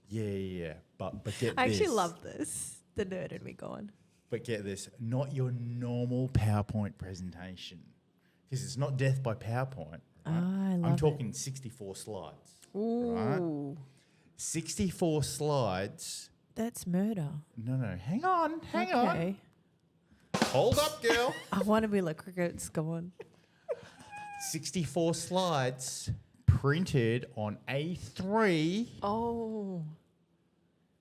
yeah. But get I this. actually love this. The nerd in me going. But get this, not your normal PowerPoint presentation, because it's not death by PowerPoint. Right? I love I'm it. talking 64 slides. Ooh. 64 slides. That's murder. No, hang on. Okay. Hold up, girl. I want to be like crickets. Go on. 64 slides printed on A3, Oh.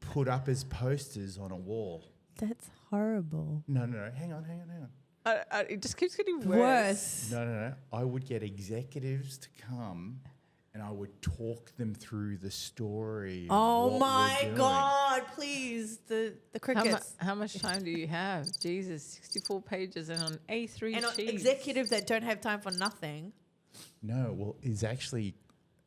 put up as posters on a wall. That's horrible. No, hang on. It just keeps getting worse. No. I would get executives to come and I would talk them through the story. of Oh what we're my doing. God! Please, the crickets How much time do you have? Jesus, 64 pages and on A3 and sheets. executives that don't have time for nothing. No, well, it's actually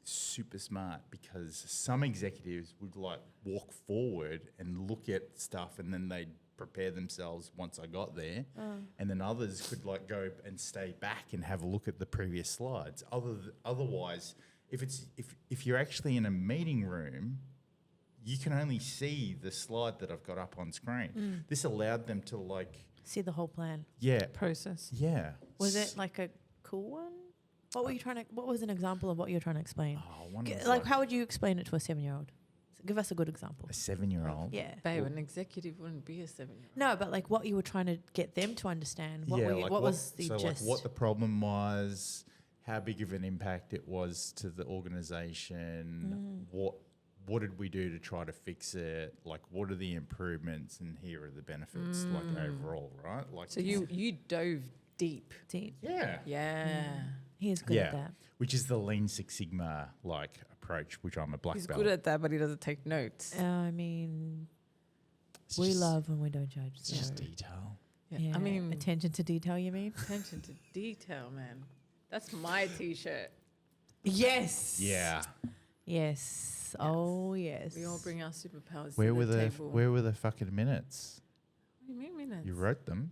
super smart because some executives would like walk forward and look at stuff and then they'd prepare themselves once I got there. And then others could like go and stay back and have a look at the previous slides. Otherwise, if you're actually in a meeting room, you can only see the slide that I've got up on screen. This allowed them to like, See the whole plan. process. yeah. Was it like a cool one? What were you trying to? What was an example of what you're trying to explain? One was Like, how would you explain it to a 7-year-old? Give us a good example. a 7-year-old. Yeah. Babe, an executive wouldn't be a 7-year-old. No, but like what you were trying to get them to understand. What was the so gist? like what the problem was, how big of an impact it was to the organization. What did we do to try to fix it? Like, what are the improvements, and here are the benefits, like overall, right? Like, So you dove deep. yeah, He is good at that. which is the Lean Six Sigma like approach, which I'm a black He's belt. good at that, but he doesn't take notes. I mean, It's we just- love when we don't judge. It's just detail. Yeah. I mean, attention to detail, you mean? attention to detail, man. That's my T-shirt. Yes. Yeah. Yes. Oh, yes. We all bring our superpowers Where to were the the table. Where were the fucking minutes? What do you mean minutes? You wrote them.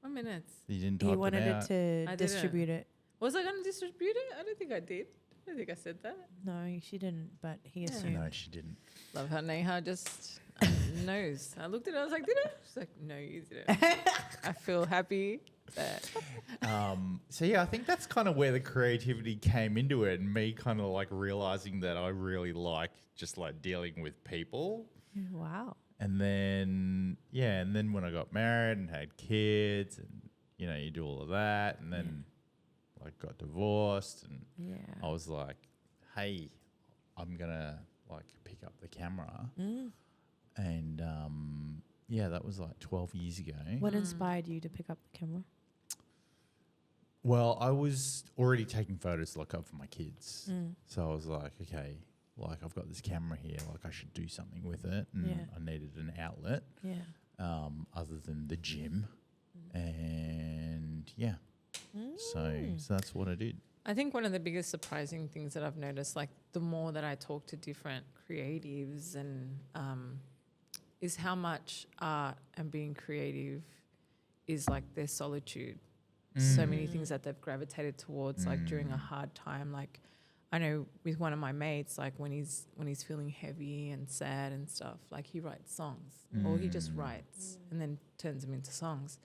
What minutes? You didn't He type wanted them it out. to I didn't. distribute it. Was I going to distribute it? I don't think I did. I don't think I said that. No, she didn't, but he Yeah. assumed. No, she didn't. Love how Neha just knows. I looked at it, I was like, did I? She's like, no, you didn't. I feel happy that. So yeah, I think that's kind of where the creativity came into it, and me kind of like realizing that I really like just like dealing with people. Wow. And then when I got married and had kids, and you do all of that, and then like got divorced, and Yeah. I was like, hey, I'm gonna like pick up the camera, and that was like 12 years ago. What inspired you to pick up the camera? Well, I was already taking photos like of my kids, so I was like, okay, like I've got this camera here, like I should do something with it, and I needed an outlet, other than the gym, and so that's what I did. I think one of the biggest surprising things that I've noticed, like the more that I talk to different creatives, and is how much art and being creative is like their solitude. So many things that they've gravitated towards, like during a hard time. Like I know with one of my mates, like when he's feeling heavy and sad and stuff, like he writes songs, or he just writes and then turns them into songs.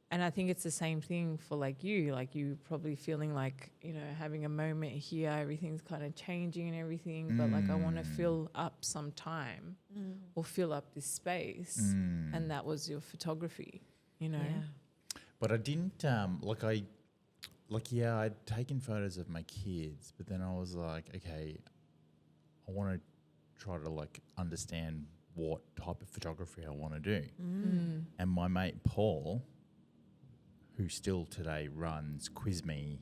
And I think it's the same thing for like you probably feeling like, having a moment here, everything's kind of changing and everything, but like I want to fill up some time or fill up this space. And that was your photography, Yeah. But I didn't I'd taken photos of my kids, but then I was like, okay, I want to try to like understand what type of photography I want to do. And my mate Paul, who still today runs QuizMe,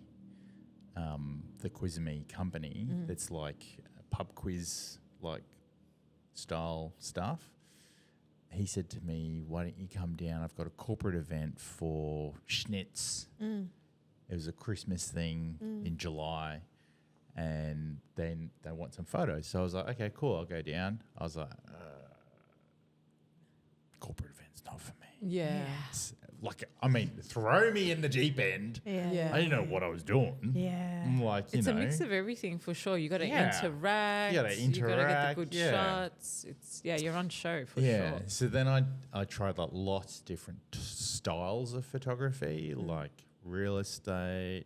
the QuizMe company, that's like pub quiz like style stuff. He said to me, why don't you come down? I've got a corporate event for Schnitz. It was a Christmas thing in July, and then they want some photos. So I was like, okay, cool, I'll go down. I was like, corporate event's not for me. Yeah. Like, I mean, throw me in the deep end. Yeah. I didn't know what I was doing. Yeah. I'm like, It's a mix of everything for sure. You got to Yeah. interact. You gotta You got to get interact, the good yeah. shots. You're on show for sure. So then I tried like lots of different styles of photography, like real estate.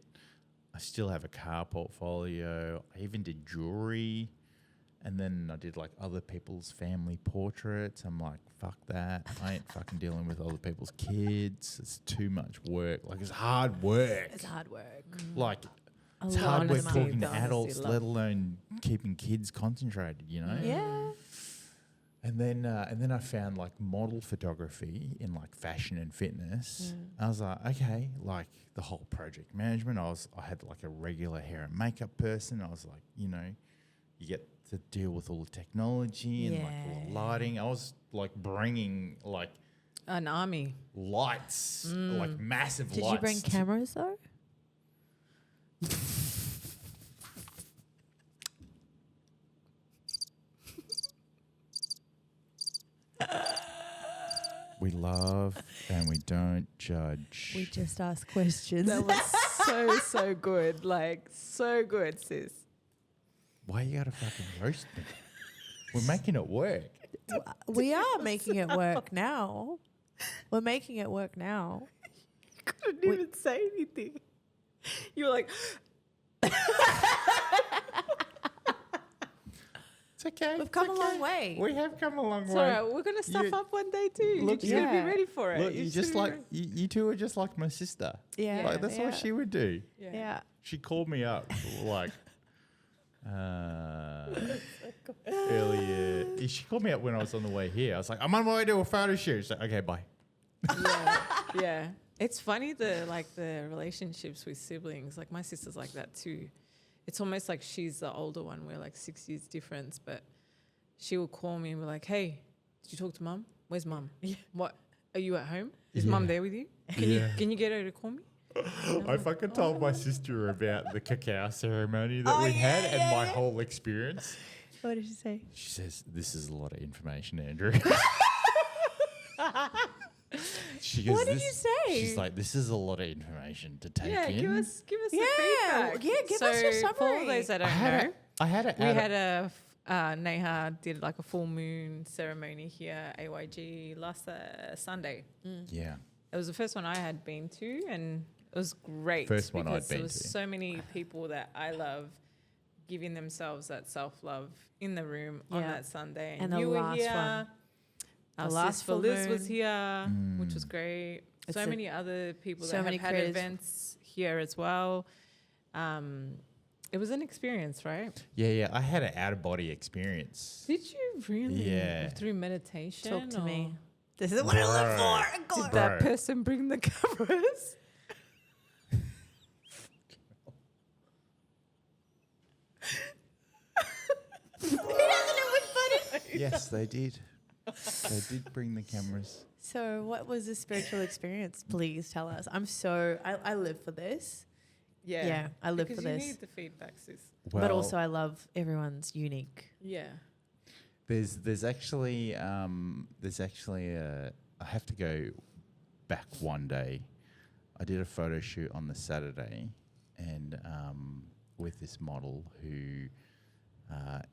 I still have a car portfolio. I even did jewelry. And then I did like other people's family portraits. I'm like, fuck that. I ain't fucking dealing with other people's kids. It's too much work. Like, it's hard work. It's hard work. Like, A it's lot hard of work money. talking to Honestly, adults, love- let alone keeping kids concentrated, Yeah. And then I found like model photography in like fashion and fitness. I was like, okay, like the whole project management. I had like a regular hair and makeup person. I was like, you get to deal with all the technology and like all the lighting. I was like bringing like An army. lights, like massive Did lights. you bring cameras though? We love and we don't judge. We just ask questions. That was so good. Like, so good, sis. Why you gotta fucking roast me? We're making it work. We are making it work now. We're making it work now. Couldn't even say anything. You were like, It's okay. We've come a long way. We have come a long it's way. all right. We're going to stuff You- up one day too. Look, You're just going to yeah. be ready for it. Look, You're you just just gonna like be you two are just like my sister. Yeah. Like that's yeah. what she would do. Yeah. Yeah. She called me up like earlier. She called me up when I was on the way here. I was like, I'm on my way to a photo shoot. She's like, okay, bye. Yeah. It's funny the relationships with siblings. Like my sister's like that too. It's almost like she's the older one. We're like 6 years difference, but she will call me and be like, hey, did you talk to mum? Where's mum? Yeah. What? Are you at home? Is mum there with you? Can you get her to call me? I fucking told my sister about the cacao ceremony that we had and my whole experience. What did she say? She says, this is a lot of information, Andrew. She goes, what did you say? She's like, this is a lot of information to take in. Give us the feedback. Yeah, give us your summary. For all those that don't know, we had a Neha did like a full moon ceremony here, AYG, last Sunday. Yeah. It was the first one I had been to, and it was great. First one I'd been there was to. so many people that I love giving themselves that self-love in the room on that Sunday. And you the were last here. one. Our The last full Felix moon. was here, which was great. So many other people that have had events here as well. It was an experience, right? Yeah. I had an out-of-body experience. Did you really? Yeah. Through meditation? Talk to me. or This is what I live for. Did that person bring the cameras? Yes, they did. They did bring the cameras. So what was the spiritual experience? Please tell us. I live for this. Yeah, I live because for this. you need the feedback, sis. But also I love everyone's unique. Yeah. There's actually I have to go back one day. I did a photo shoot on the Saturday, and with this model who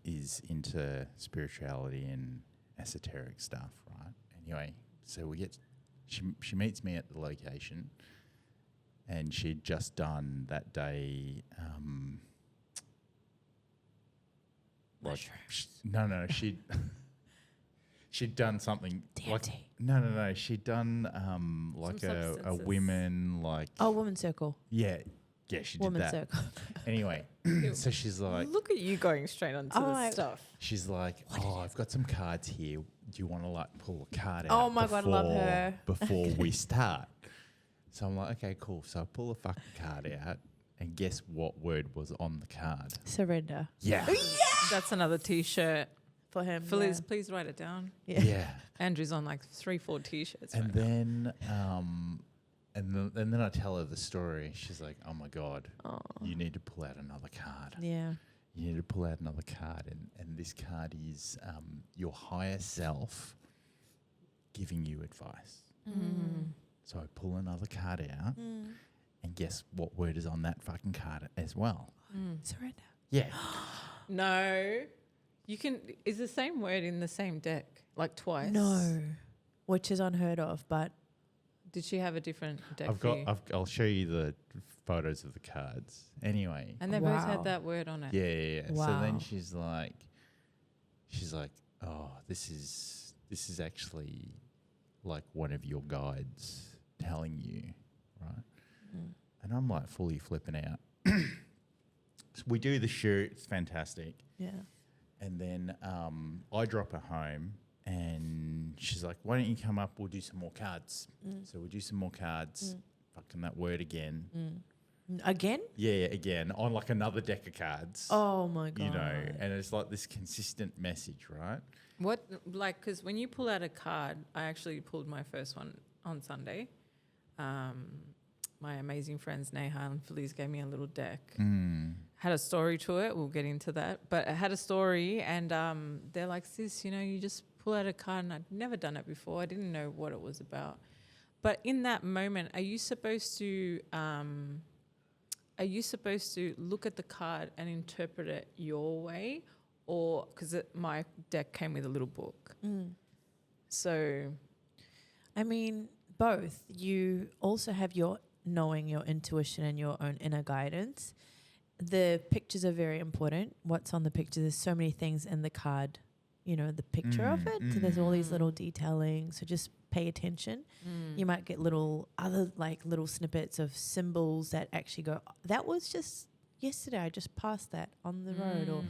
is into spirituality and esoteric stuff, right? Anyway, so she meets me at the location, and she'd just done that day. She'd done something like she'd done like a women like women's circle. yeah she did Women's that. circle. Anyway, so she's like, Look at you going straight onto the stuff. she's like, I've got some cards here. Do you want to like pull a card out? Oh my God, I love her. Before we start. So I'm like, okay, cool. So I pull a fucking card out, and guess what word was on the card? Surrender. Yeah. That's another T-shirt. For him. Felix, please write it down. Yeah. Andrew's on like 3-4 T-shirts. And right then, and then I tell her the story. She's like, "Oh my God, you need to pull out another card. Yeah. You need to pull out another card, and this card is your higher self giving you advice." So I pull another card out, and guess what word is on that fucking card as well? Surrender. Yeah. No. You can. Is the same word in the same deck like twice? No. Which is unheard of, but Did she have a different deck? I'll show you the photos of the cards. Anyway. And they both had that word on it. Yeah. Wow. So then she's like, oh, this is actually like one of your guides telling you, right? And I'm like fully flipping out. So we do the shoot. It's fantastic. yeah. And then I drop her home, and she's like, why don't you come up? We'll do some more cards. So we do some more cards. Fucking that word again. Again? Yeah, again, on like another deck of cards. Oh my God. You know, and it's like this consistent message, right? What, like, because when you pull out a card, I actually pulled my first one on Sunday. My amazing friends Neha and Felix gave me a little deck. Had a story to it. We'll get into that. But it had a story, and they're like, sis, you just pull out a card, and I'd never done it before. I didn't know what it was about. But in that moment, are you supposed to look at the card and interpret it your way, or because my deck came with a little book? So, I mean, both. You also have your knowing, your intuition, and your own inner guidance. The pictures are very important. What's on the picture? There's so many things in the card, the picture of it. So there's all these little detailing. So just pay attention, you might get little snippets of symbols that actually go, that was just yesterday, I just passed that on the road. Or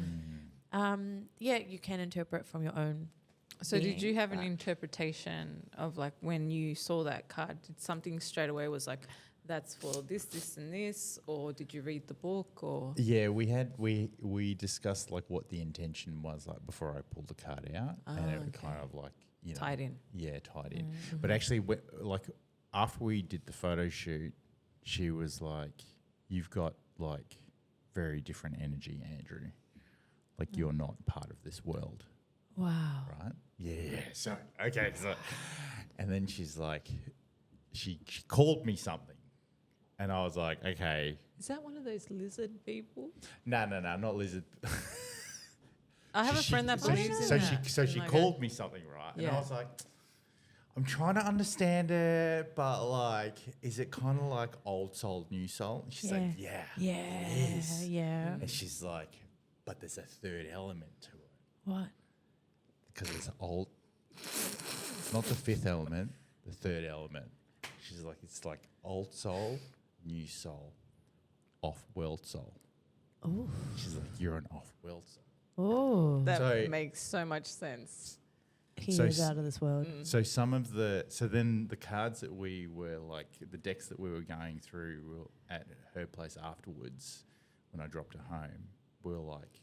you can interpret from your own. So being, did you have an interpretation of like when you saw that card, did something straight away was like, that's for this, this and this, or did you read the book or? Yeah, we discussed like what the intention was like before I pulled the card out, and it kind of like, you know, tied in. Yeah, tied in. But actually, like after we did the photo shoot, she was like, "You've got like very different energy, Andrew. Like you're not part of this world." Wow. Right? Yeah. So okay. So, and then she's like, she called me something. And I was like, okay. Is that one of those lizard people? No, not lizard. I have a friend that believes in that. So she called me something, right? Yeah. And I was like, I'm trying to understand it, but like, is it kind of like old soul, new soul? And she's like, yeah, it is. Yeah. And she's like, but there's a third element to it. What? Because it's old, not the fifth element, the third element. She's like, it's like old soul, new soul, off-world soul. Oh. She's like, you're an off-world soul. Oh. That makes so much sense. He is out of this world. So then the cards that we were like, the decks that we were going through were at her place afterwards when I dropped her home, were like,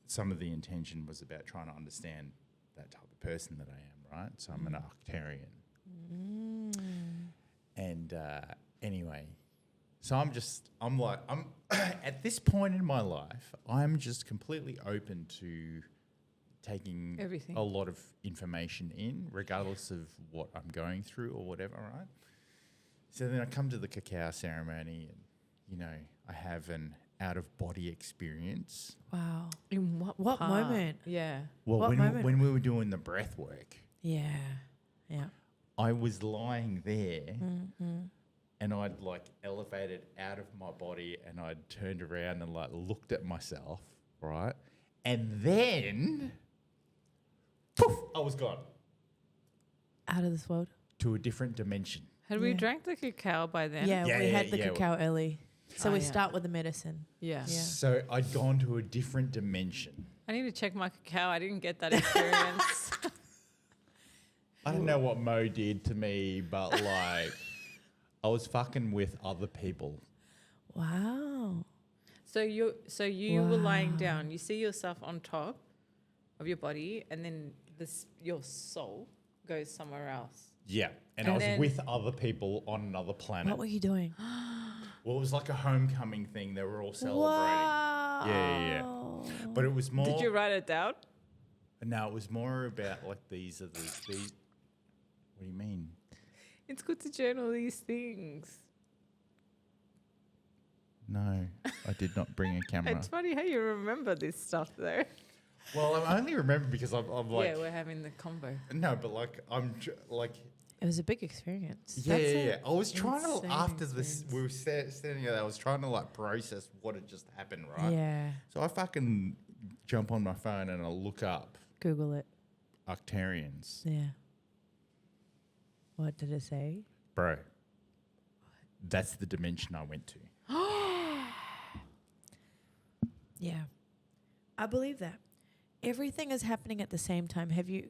some of the intention was about trying to understand that type of person that I am, right? So I'm an Arcturian. And anyway, so I'm at this point in my life, I'm just completely open to taking everything, a lot of information in, regardless of what I'm going through or whatever, right? So then I come to the cacao ceremony and, you know, I have an out-of-body experience. Wow. In what part? Moment? Yeah. Well, What moment? when we were doing the breath work, Yeah. I was lying there and I'd like elevated out of my body and I'd turned around and like looked at myself, right? And then, poof, I was gone. Out of this world? To a different dimension. Had we drank the cacao by then? Yeah, we had the cacao early. So we yeah. start with the medicine. Yeah. So I'd gone to a different dimension. I need to check my cacao. I didn't get that experience. I don't know what Mo did to me, but like I was fucking with other people. Wow. So you were lying down. You see yourself on top of your body, and then your soul goes somewhere else. Yeah, and I was with other people on another planet. What were you doing? Well, it was like a homecoming thing. They were all celebrating. Wow. Yeah. But it was more. Did you write it down? No, it was more about like these. What do you mean? It's good to journal these things. No, I did not bring a camera. It's funny how you remember this stuff, though. Well, I only remember because I'm like. Yeah, we're having the combo. No, but like like. It was a big experience. Yeah. I was trying to insane after this. We were standing there. I was trying to like process what had just happened, right? Yeah. So I fucking jump on my phone and I look up Google it. Arcturians. Yeah. What did it say? Bro, that's the dimension I went to. Yeah. I believe that. Everything is happening at the same time. Have you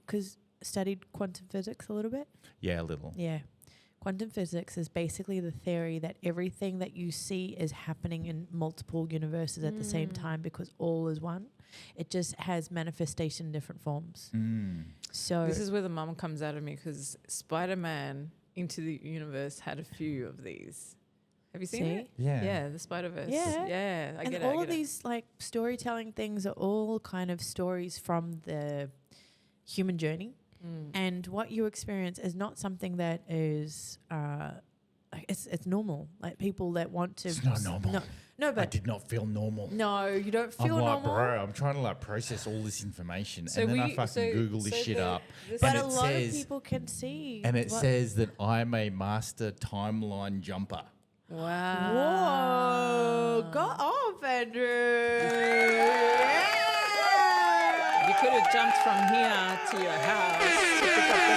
studied quantum physics a little bit? Yeah, a little. Yeah. Quantum physics is basically the theory that everything that you see is happening in multiple universes at the same time because all is one. It just has manifestation in different forms. So This is where the mum comes out of me because Spider-Man Into the Universe had a few of these. Have you seen it? Yeah. Yeah, the Spider-Verse. Yeah. Yeah, I and get it. all of these like storytelling things are all kind of stories from the human journey. And what you experience is not something that is it's normal. Like people that want to. It's not normal. No, but I did not feel normal. no, you don't feel I'm like, normal. bro, I'm trying to like process all this information, So and then I fucking Google this shit up, But and a it lot says, of people can see. and it says that I'm a master timeline jumper. Wow. Whoa, go off, Andrew. You could have jumped from here to your house to pick up the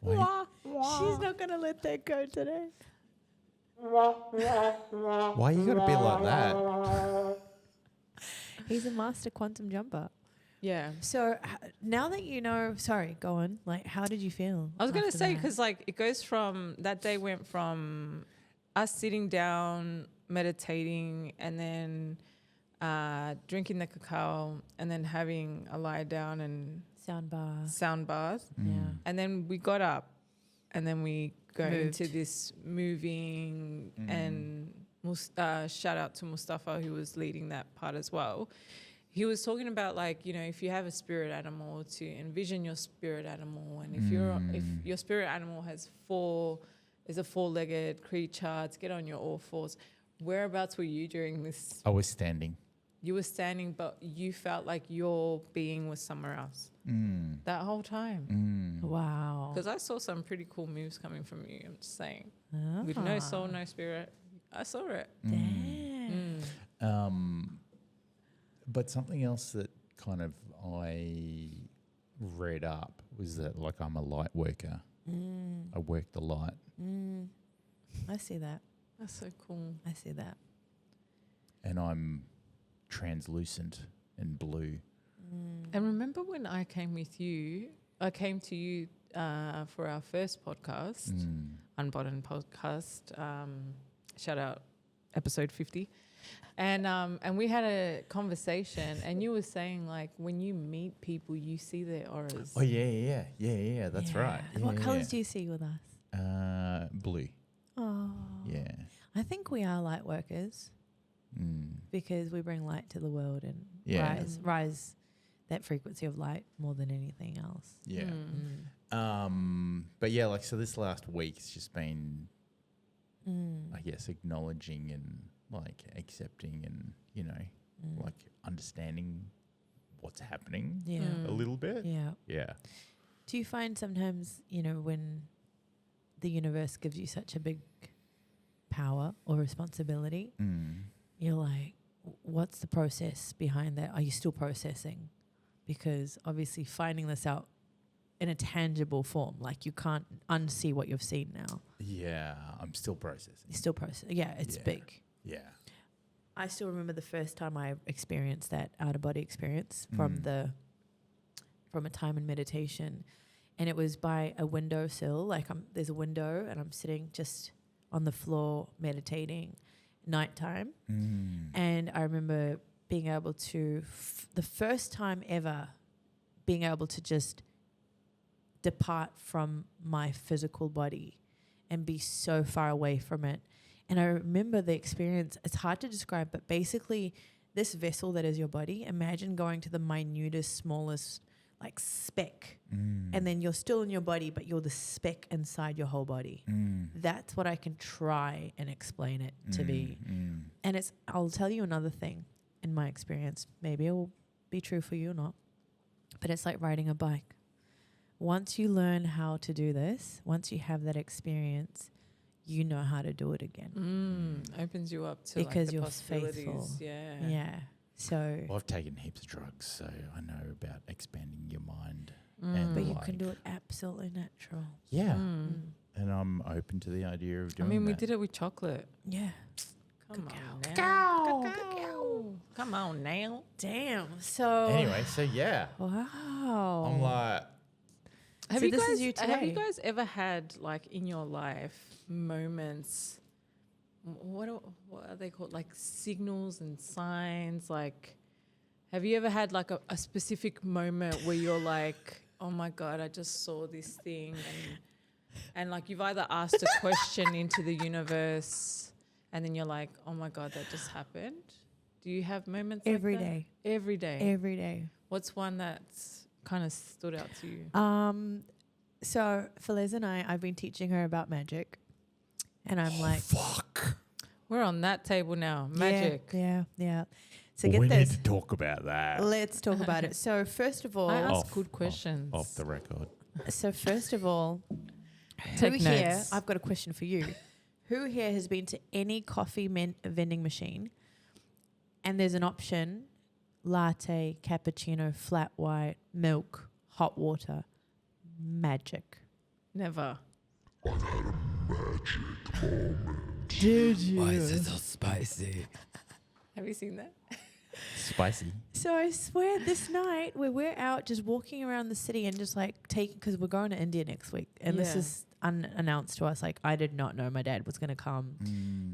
Why? She's not going to let that go today. Why you gotta be like that? He's a master quantum jumper. Yeah. So now that you know, sorry, go on. Like, how did you feel? I was going to after say, that? because like it goes from, that day went from us sitting down, meditating, and then drinking the cacao, and then having a lie down and sound bath. Mm. Yeah. and then we got up, and then we go Moved. into this moving, and shout out to Mustafa, who was leading that part as well. He was talking about, like, you know, if you have a spirit animal, to envision your spirit animal, and if your spirit animal is a four-legged creature, to get on your all fours. Whereabouts were you during this? I was standing. You were standing, but you felt like your being was somewhere else that whole time. Wow. Because I saw some pretty cool moves coming from you. I'm just saying, Ah. with no soul, no spirit. I saw it. Damn. But something else that kind of I read up was that, like, I'm a light worker. I work the light. I see that. That's so cool. I see that. And I'm translucent and blue. And remember when I came with you? I came to you for our first podcast, Unbuttoned Podcast. Shout out episode 50. And we had a conversation, and you were saying, like, when you meet people, you see their auras. Oh, yeah. That's right. And what colours do you see with us? Blue. Oh. Yeah. I think we are light workers because we bring light to the world and rise that frequency of light more than anything else. Yeah. But yeah, like, so this last week it's just been, I guess, acknowledging and, like, accepting and, you know, like, understanding what's happening a little bit. Yeah. Yeah. Do you find sometimes, you know, when the universe gives you such a big power or responsibility, you're like, what's the process behind that? Are you still processing? Because obviously finding this out in a tangible form, like, you can't unsee what you've seen now. Yeah, I'm still processing. You're still processing. Yeah, it's big. Yeah. I still remember the first time I experienced that out-of-body experience from a time in meditation, and it was by a windowsill. Like, there's a window, and I'm sitting just on the floor meditating, nighttime, and I remember being able to, the first time ever, being able to just depart from my physical body and be so far away from it. And I remember the experience. It's hard to describe, but basically this vessel that is your body, imagine going to the minutest, smallest, like, speck, and then you're still in your body, but you're the speck inside your whole body. That's what I can try and explain it to be. And I'll tell you another thing in my experience. Maybe it will be true for you or not, but it's like riding a bike. Once you learn how to do this, once you have that experience, you know how to do it again. Opens you up to, because like, the you're possibilities. faithful. Yeah. So, Well, I've taken heaps of drugs, so I know about expanding your mind. but you like, can do it absolutely natural. Yeah. And I'm open to the idea of I doing mean, we that. did it with chocolate. Yeah. Come on now. Cacao. Come on now. Damn. So Anyway, so yeah. wow. I'm like, Have So you this guys is you have you today. guys ever had, like, in your life, moments? What are they called? Like, signals and signs. Like, have you ever had, like, a specific moment where you're like, oh my God, I just saw this thing, and like, you've either asked a question into the universe, and then you're like, oh my God, that just happened. Do you have moments Every like that? day. Every day. Every day. What's one that's kind of stood out to you? So Felix and I've been teaching her about magic, and I'm like, fuck. We're on that table now. Magic. Yeah. So get We this. need to talk about that. Let's talk about it. So first of all, I ask Off- good questions. Off the record. who Take here? notes. I've got a question for you. Who here has been to any coffee vending machine, and there's an option latte, cappuccino, flat white, milk, hot water. Magic. Never. Did you? Why is it so spicy? Have you seen that? Spicy. So I swear this night where we're out just walking around the city and just like because we're going to India next week. And this Yeah. is unannounced to us. Like I did not know my dad was going to come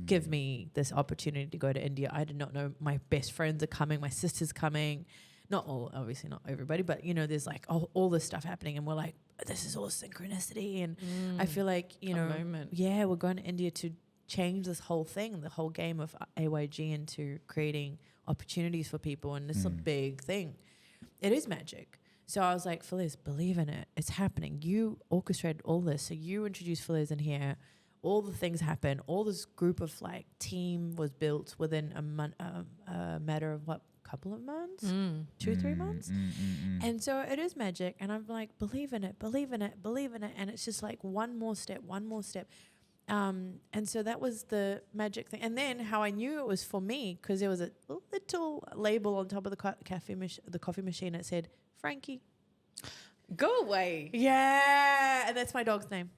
give me this opportunity to go to India. I did not know my best friends are coming. My sister's coming. Not all, obviously not everybody, but you know, there's like all this stuff happening and we're like, this is all synchronicity. And I feel like, you know, moment. yeah, we're going to India to change this whole thing, the whole game of AYG into creating opportunities for people. And this is a big thing. It is magic. So I was like, Felix, believe in it. It's happening. You orchestrated all this. So you introduced Felix in here. All the things happen. All this group of like team was built within a matter of what, couple of months? 2-3 months? And so it is magic. And I'm like, believe in it, believe in it, believe in it. And it's just like one more step. And so that was the magic thing. And then how I knew it was for me, because there was a little label on top of the coffee machine that said, Frankie. Go away. Yeah. And that's my dog's name.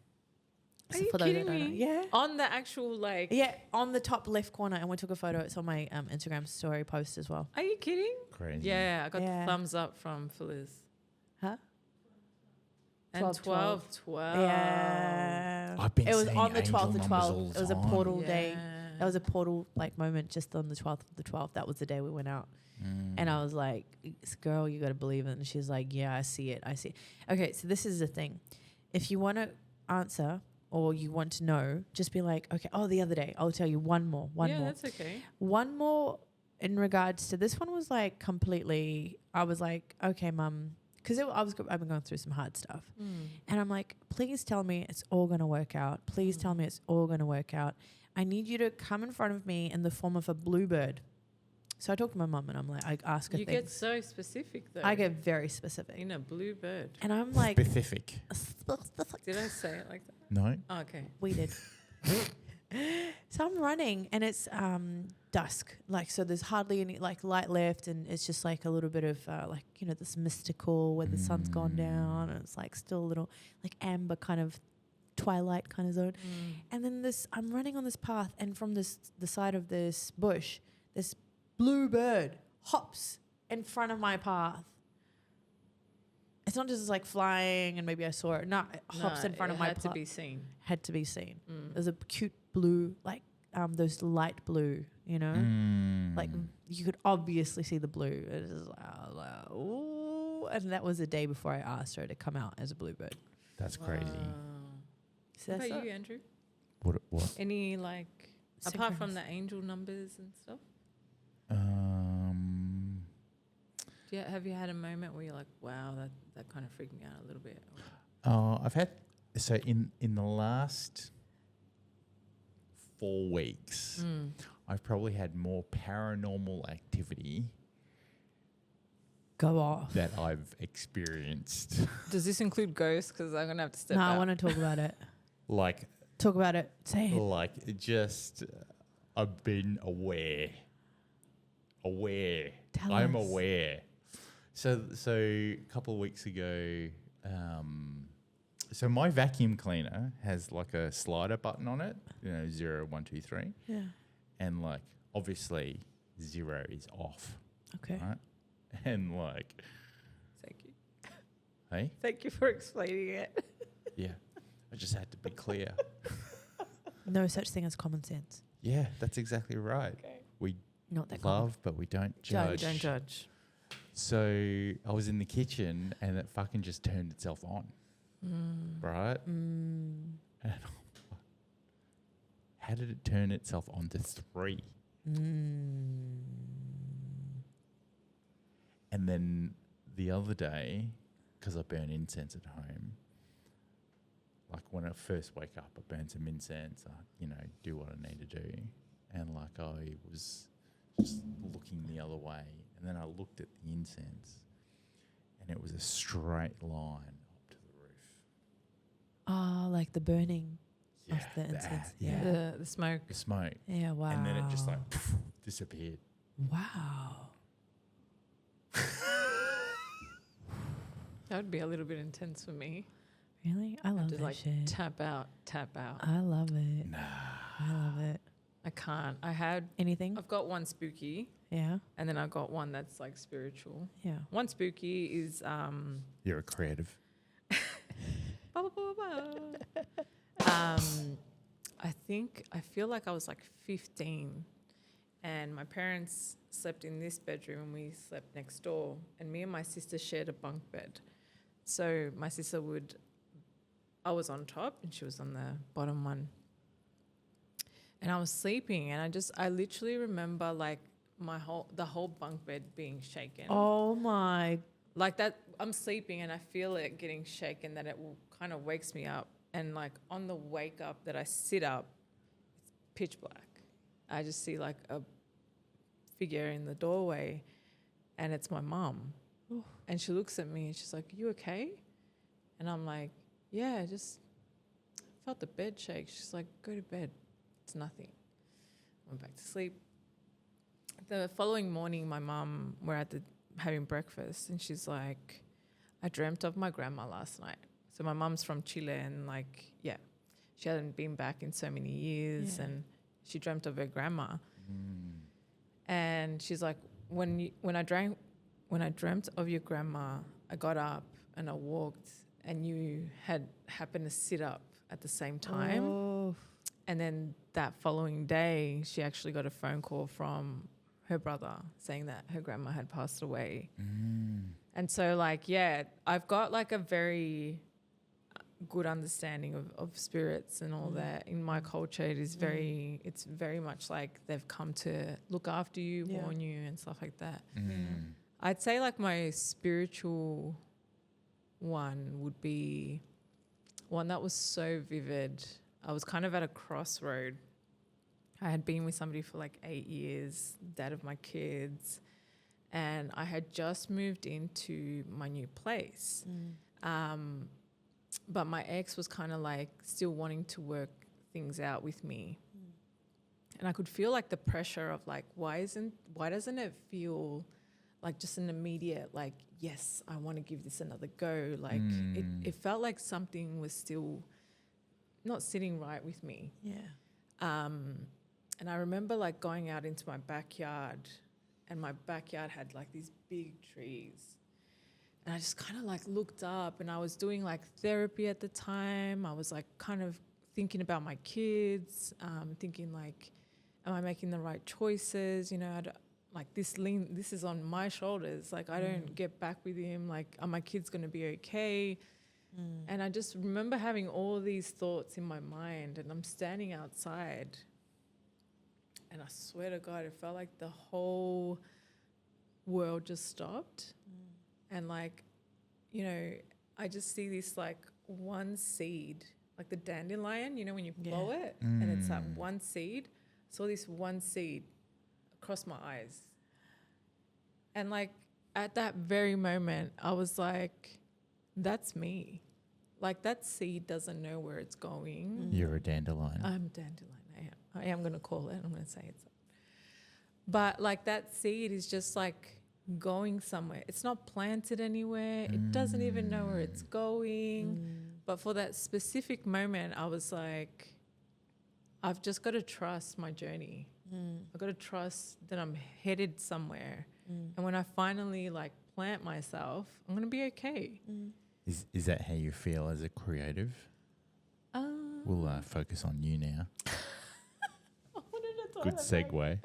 Are you for those that kidding don't know. me? Yeah. On the actual like. Yeah, on the top left corner. And we took a photo. It's on my Instagram story post as well. Are you kidding? Crazy. Yeah, I got Yeah. the thumbs up from Felix. Huh? And 12. Yeah. I've been It was seeing on the angel 12th, the numbers 12th. all the It was a time. portal day. That was a portal like moment just on the 12th of the 12th. That was the day we went out. And I was like, girl, you got to believe it. And she's like, yeah, I see it. I see it. Okay, so this is the thing. If you want to answer or you want to know, just be like, okay, the other day, I'll tell you one more. Yeah, more. that's okay. One more in regards to this one was like completely, I was like, okay, mum, because I've been going through some hard stuff. And I'm like, please tell me it's all going to work out. Please tell me it's all going to work out. I need you to come in front of me in the form of a bluebird. So I talked to my mum and I'm like, I ask her You things. get so specific though. I get very specific. in a blue bird. And I'm like, Specific. Did I say it like that? No. Oh, okay. we did. So I'm running and it's dusk. Like, so there's hardly any like light left and it's just like a little bit of like, you know, this mystical where the sun's gone down and it's like still a little like amber kind of twilight kind of zone. And then I'm running on this path and from the side of this bush, this blue bird hops in front of my path. It's not just like flying and maybe I saw it. No, it hops in front of my path. Had to be seen. Had to be seen. There's a cute blue, like those light blue, you know? Like you could obviously see the blue. It was like, ooh. And that was the day before I asked her to come out as a bluebird. That's crazy. So What that's about it. you, Andrew? What? Any like, apart from Synchronous. the angel numbers and stuff? Have you had a moment where you're like, wow, that kind of freaked me out a little bit? I've had so in the last 4 weeks, I've probably had more paranormal activity Go off. that I've experienced. Does this include ghosts? Because I'm going to have to step No, out. I want to talk about it. like Talk about it. Say it. like just I've been aware. Tell I'm us. aware. So a couple of weeks ago, so my vacuum cleaner has like a slider button on it, 0, 1, 2, 3, Yeah. and like obviously 0 is off, Okay. right? And like, Thank you. hey, Thank you for explaining it. yeah, I just had to be clear. No such thing as common sense. Yeah, that's exactly right. Okay. We Not that common. love, but we don't judge. Don't judge. So I was in the kitchen and it fucking just turned itself on, right? And I'm like, how did it turn itself on to 3? And then the other day, because I burn incense at home, like when I first wake up, I burn some incense, I, do what I need to do. And like I was just looking the other way. And then I looked at the incense and it was a straight line up to the roof. Oh, like the burning of the that, incense. yeah. The smoke. The smoke. Yeah, wow. And then it just like disappeared. Wow. That would be a little bit intense for me. Really? I love Just that like shit. tap out. I love it. Nah. I love it. I can't. Anything? I've got one spooky, Yeah. and then I've got one that's like spiritual. Yeah. One spooky is You're a creative. I feel like I was like 15, and my parents slept in this bedroom and we slept next door, and me and my sister shared a bunk bed. So my sister I was on top and she was on the bottom one. And I was sleeping, and I literally remember like the whole bunk bed being shaken. Oh my. Like that, I'm sleeping and I feel it getting shaken, that it kind of wakes me up. And like on the wake up that I sit up, it's pitch black. I just see like a figure in the doorway, and it's my mum. And she looks at me and she's like, "You okay?" And I'm like, "Yeah, I just felt the bed shake." She's like, "Go to bed. It's nothing." Went back to sleep. The following morning, my mum, we're having breakfast, and she's like, "I dreamt of my grandma last night." So my mum's from Chile, and like, yeah, she hadn't been back in so many years, and she dreamt of her grandma. And she's like, when I dreamt of your grandma, I got up and I walked, and you had happened to sit up at the same time. Oh. And then that following day, she actually got a phone call from her brother saying that her grandma had passed away. And so like, yeah, I've got like a very good understanding of spirits and all that. In my culture, it's very much like they've come to look after you, warn you and stuff like that. I'd say like my spiritual one would be one that was so vivid. I was kind of at a crossroad. I had been with somebody for like 8 years, dad of my kids, and I had just moved into my new place. But my ex was kind of like still wanting to work things out with me. And I could feel like the pressure of like, why doesn't it feel like just an immediate, like, yes, I want to give this another go. Like it felt like something was still not sitting right with me. Yeah. And I remember like going out into my backyard, and my backyard had like these big trees. And I just kind of like looked up, and I was doing like therapy at the time. I was like kind of thinking about my kids, thinking like, am I making the right choices? You know, this is on my shoulders. Like I don't get back with him. Like, are my kids going to be okay? And I just remember having all these thoughts in my mind, and I'm standing outside, and I swear to God, it felt like the whole world just stopped. And like, you know, I just see this like one seed, like the dandelion, you know, when you blow it and it's that one seed. I saw this one seed across my eyes. And like at that very moment, I was like, that's me. Like that seed doesn't know where it's going. You're a dandelion. I'm dandelion. I am going to call it. I'm going to say it's. But like that seed is just like going somewhere. It's not planted anywhere. It doesn't even know where it's going. But for that specific moment, I was like, I've just got to trust my journey. I've got to trust that I'm headed somewhere. And when I finally like plant myself, I'm going to be okay. Is that how you feel as a creative? We'll focus on you now. Good segue.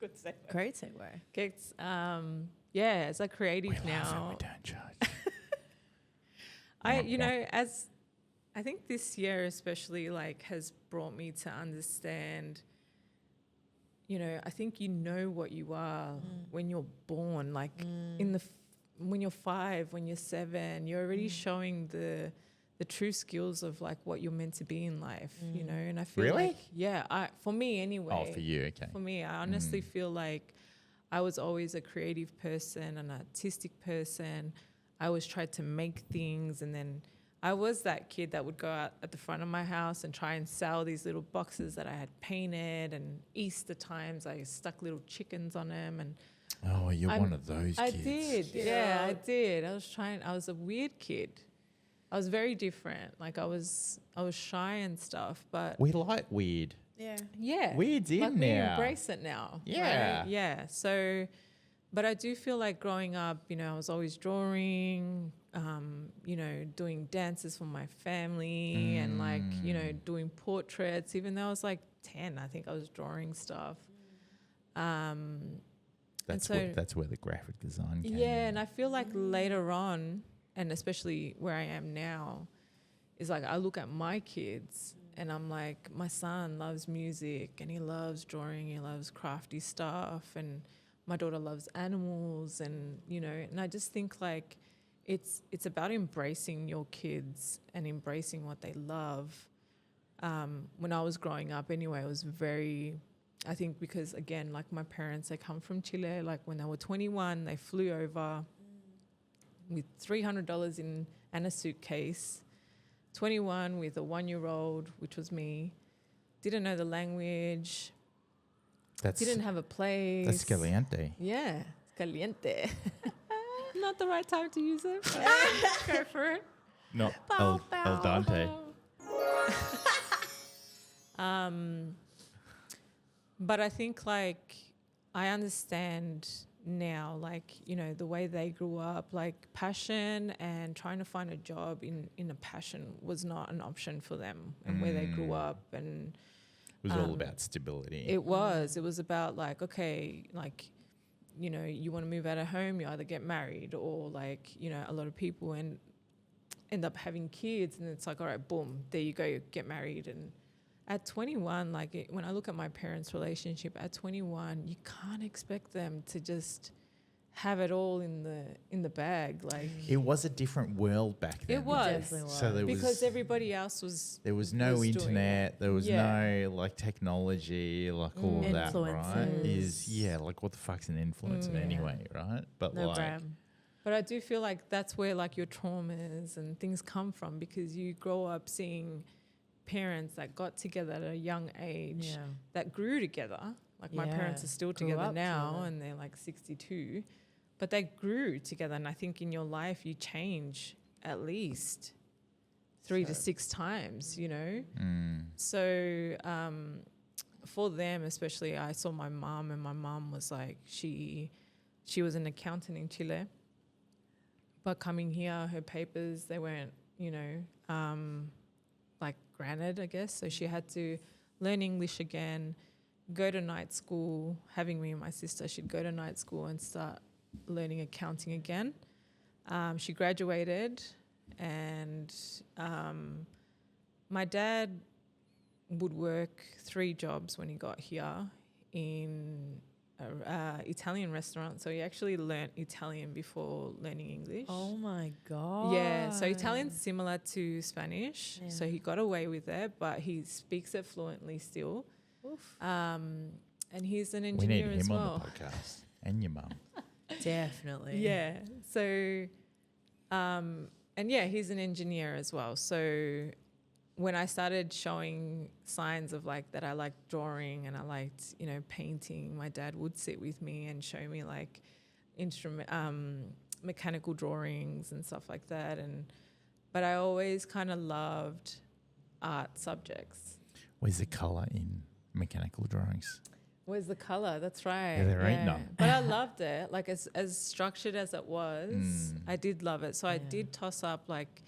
Good segue. Great segue. It's, yeah, as a creative We laugh and now, we don't judge. I think this year especially like has brought me to understand, you know, I think you know what you are when you're born, like when you're 5, when you're 7, you're already showing the true skills of like what you're meant to be in life, you know. And I feel Really? like, for me anyway. Oh, for you, okay. For me, I honestly feel like I was always a creative person, an artistic person. I always tried to make things, and then I was that kid that would go out at the front of my house and try and sell these little boxes that I had painted, and Easter times I stuck little chickens on them, and Oh, you're one of those I kids. did. Yeah, I did. I was a weird kid. I was very different. Like I was shy and stuff, but We like weird. yeah. Weird's in like we now. embrace it now. Yeah. Right? Yeah. So, but I do feel like growing up, I was always drawing, doing dances for my family and like, doing portraits, even though I was like 10, I think I was drawing stuff. That's where the graphic design came in. And I feel like later on, and especially where I am now, is like I look at my kids and I'm like, my son loves music and he loves drawing, he loves crafty stuff, and my daughter loves animals, and and I just think like it's about embracing your kids and embracing what they love. When I was growing up anyway, it was very, I think because again, like my parents, they come from Chile. Like when they were 21, they flew over with $300 in and a suitcase. 21 with a 1-year-old, which was me. Didn't know the language. Didn't have a place. That's caliente. Yeah, caliente. Not the right time to use it. Go for it. Not El Dante. But I think like I understand now, like, the way they grew up, like passion and trying to find a job in a passion was not an option for them, and where they grew up, and it was all about stability. It was about like, okay, like, you want to move out of home, you either get married or like, a lot of people end up having kids, and it's like, all right, boom, there you go, you get married. And at 21, like when I look at my parents' relationship, at 21, you can't expect them to just have it all in the bag. Like it was a different world back then. it was. So there because everybody else was. There was no was doing internet. it. There was Yeah. no like technology, like all of that, right? Influencers. Like what the fuck's an influencer anyway, right? But No like, brand. But I do feel like that's where like your traumas and things come from, because you grow up seeing parents that got together at a young age, that grew together. Like my parents are still together now and they're like 62, but they grew together. And I think in your life you change at least 3 to 6 times, So for them especially, I saw my mom, and my mom was like, she was an accountant in Chile, but coming here, her papers, they weren't, like granted, I guess. So she had to learn English again, go to night school. Having me and my sister, she'd go to night school and start learning accounting again. She graduated, and my dad would work 3 jobs when he got here in a Italian restaurant. So he actually learnt Italian before learning English. Oh my God. Yeah, so Italian's similar to Spanish. So he got away with it, but he speaks it fluently still. And he's an engineer we need as him well. on the podcast and your mum. Definitely. Yeah. So, and yeah, he's an engineer as well. So when I started showing signs of like that I liked drawing and I liked, painting, my dad would sit with me and show me like mechanical drawings and stuff like that. But I always kind of loved art subjects. Where's the colour in mechanical drawings? Where's the colour? That's right. Yeah, there ain't none. But I loved it. Like as structured as it was, I did love it. So I did toss up like,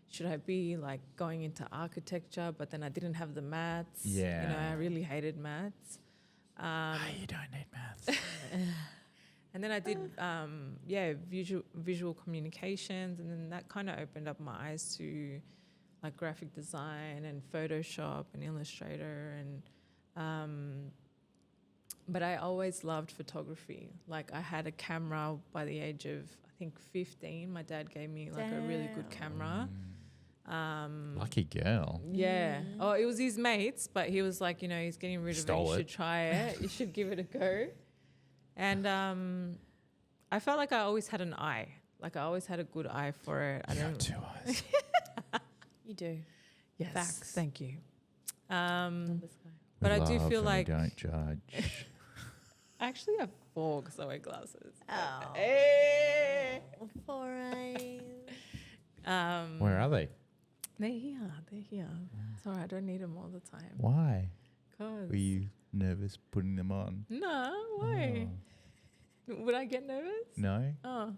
should I be like going into architecture? But then I didn't have the maths. Yeah. I really hated maths. You don't need maths. And then I did, visual communications, and then that kind of opened up my eyes to like graphic design and Photoshop and Illustrator, and but I always loved photography. Like I had a camera by the age of I think 15. My dad gave me like a really good camera. Lucky girl. Yeah. Oh, it was his mates, but he was like, he's getting rid of it. You should try it. You should give it a go. And I felt like I always had an eye. Like I always had a good eye for it. You got 2 eyes. You do. Yes. Facts. Thank you. Numbers guy. But I We do love feel and like we don't judge. I actually have 4 because I wear glasses. Oh. Hey. 4 eyes. Where are they? They're here. They're here. It's all right. I don't need them all the time. Why? Cause Were you nervous putting them on? no, why? Would I get nervous? No? Oh.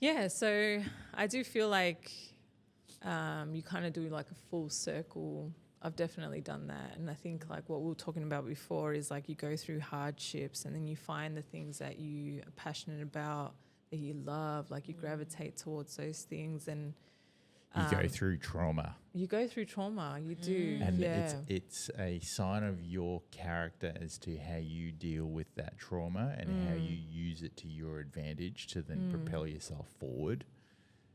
Yeah, so I do feel like you kind of do like a full circle. I've definitely done that. And I think like what we were talking about before is like you go through hardships and then you find the things that you are passionate about, that you love, like you gravitate towards those things. And You go through trauma. you go through trauma, you do. And yeah. it's a sign of your character as to how you deal with that trauma and how you use it to your advantage to then propel yourself forward.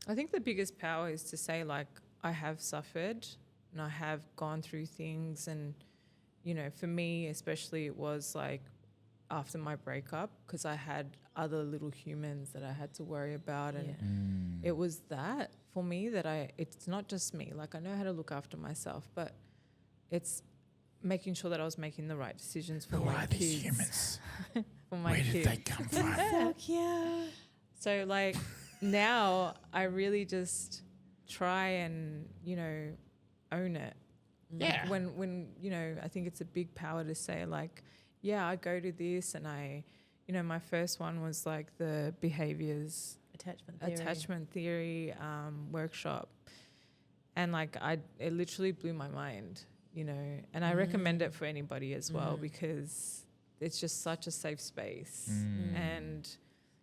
I think the biggest power is to say like, I have suffered and I have gone through things. And, you know, for me especially, it was like after my breakup, because I had other little humans that I had to worry about. And it was that for me that it's not just me. Like I know how to look after myself, but it's making sure that I was making the right decisions for my kids. These humans? For my Where kids. did they come from? So cute. So like now I really just try and, you know, own it. Yeah. When you know, I think it's a big power to say like, yeah, I go to this and you know, my first one was like the behaviors attachment theory workshop. And like it literally blew my mind, you know, and I recommend it for anybody as well because it's just such a safe space. And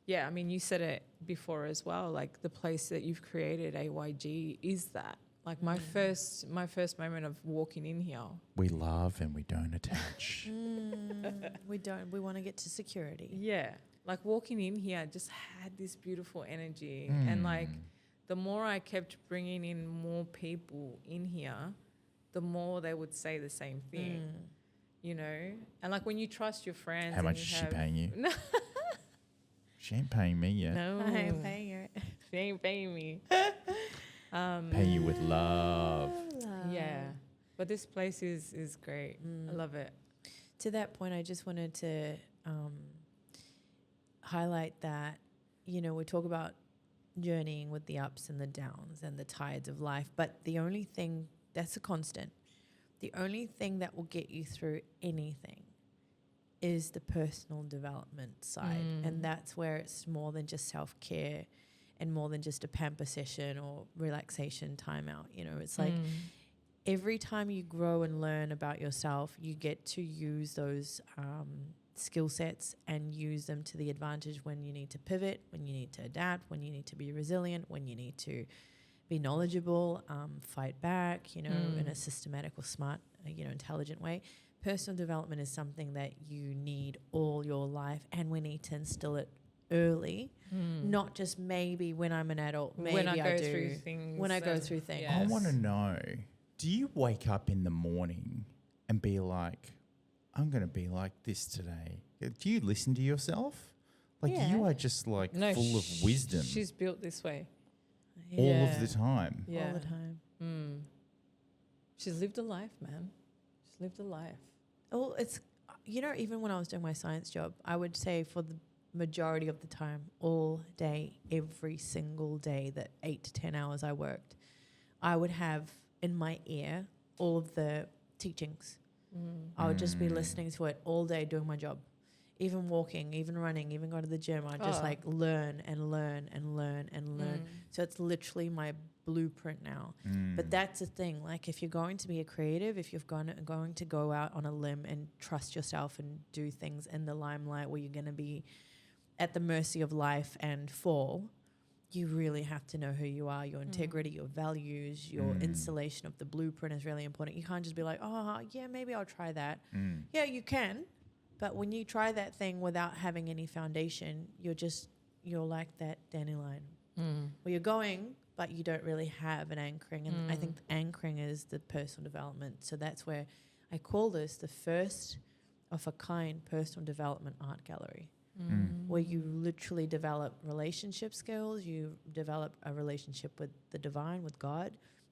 yeah, I mean, you said it before as well, like the place that you've created, AYG, is that. Like my first moment of walking in here. We love and we don't attach. We don't. We want to get to security. Yeah. Like walking in here just had this beautiful energy. And like the more I kept bringing in more people in here, the more they would say the same thing, you know? And like when you trust your friends. How much is she paying you? No. She ain't paying me yet. No. I am paying her. She ain't paying me. Pay you with love. Yeah. But this place is great. I love it. To that point, I just wanted to highlight that, you know, we talk about journeying with the ups and the downs and the tides of life, but the only thing that's a constant, the only thing that will get you through anything is the personal development side. And that's where it's more than just self-care and more than just a pamper session or relaxation timeout. You know, it's like every time you grow and learn about yourself, you get to use those skill sets and use them to the advantage when you need to pivot, when you need to adapt, when you need to be resilient, when you need to be knowledgeable, fight back, you know, in a systematic or smart, you know, intelligent way. Personal development is something that you need all your life, and we need to instill it early, not just maybe when I'm an adult, maybe when I go do. through things. When I go through things. Yes. I want to know, do you wake up in the morning and be like, I'm going to be like this today? Do you listen to yourself? Like you are just like full of wisdom She's built this way. all of the time. Yeah. All the time. She's lived a life, man. She's lived a life. Well, it's, you know, even when I was doing my science job, I would say for the majority of the time, all day, every single day, that 8 to 10 hours I worked, I would have in my ear all of the teachings. I would just be listening to it all day doing my job. Even walking, even running, even going to the gym, I'd just like learn and learn and learn and learn. So it's literally my blueprint now. But that's the thing. Like if you're going to be a creative, if you're going to go out on a limb and trust yourself and do things in the limelight where you're going to be at the mercy of life and fall, you really have to know who you are, your integrity, your values, your installation of the blueprint is really important. You can't just be like, oh, yeah, maybe I'll try that. Yeah, you can. But when you try that thing without having any foundation, you're like that dandelion. Where you're going, but you don't really have an anchoring. And I think the anchoring is the personal development. So that's where I call this the first of a kind personal development art gallery. Where you literally develop relationship skills, you develop a relationship with the divine, with God,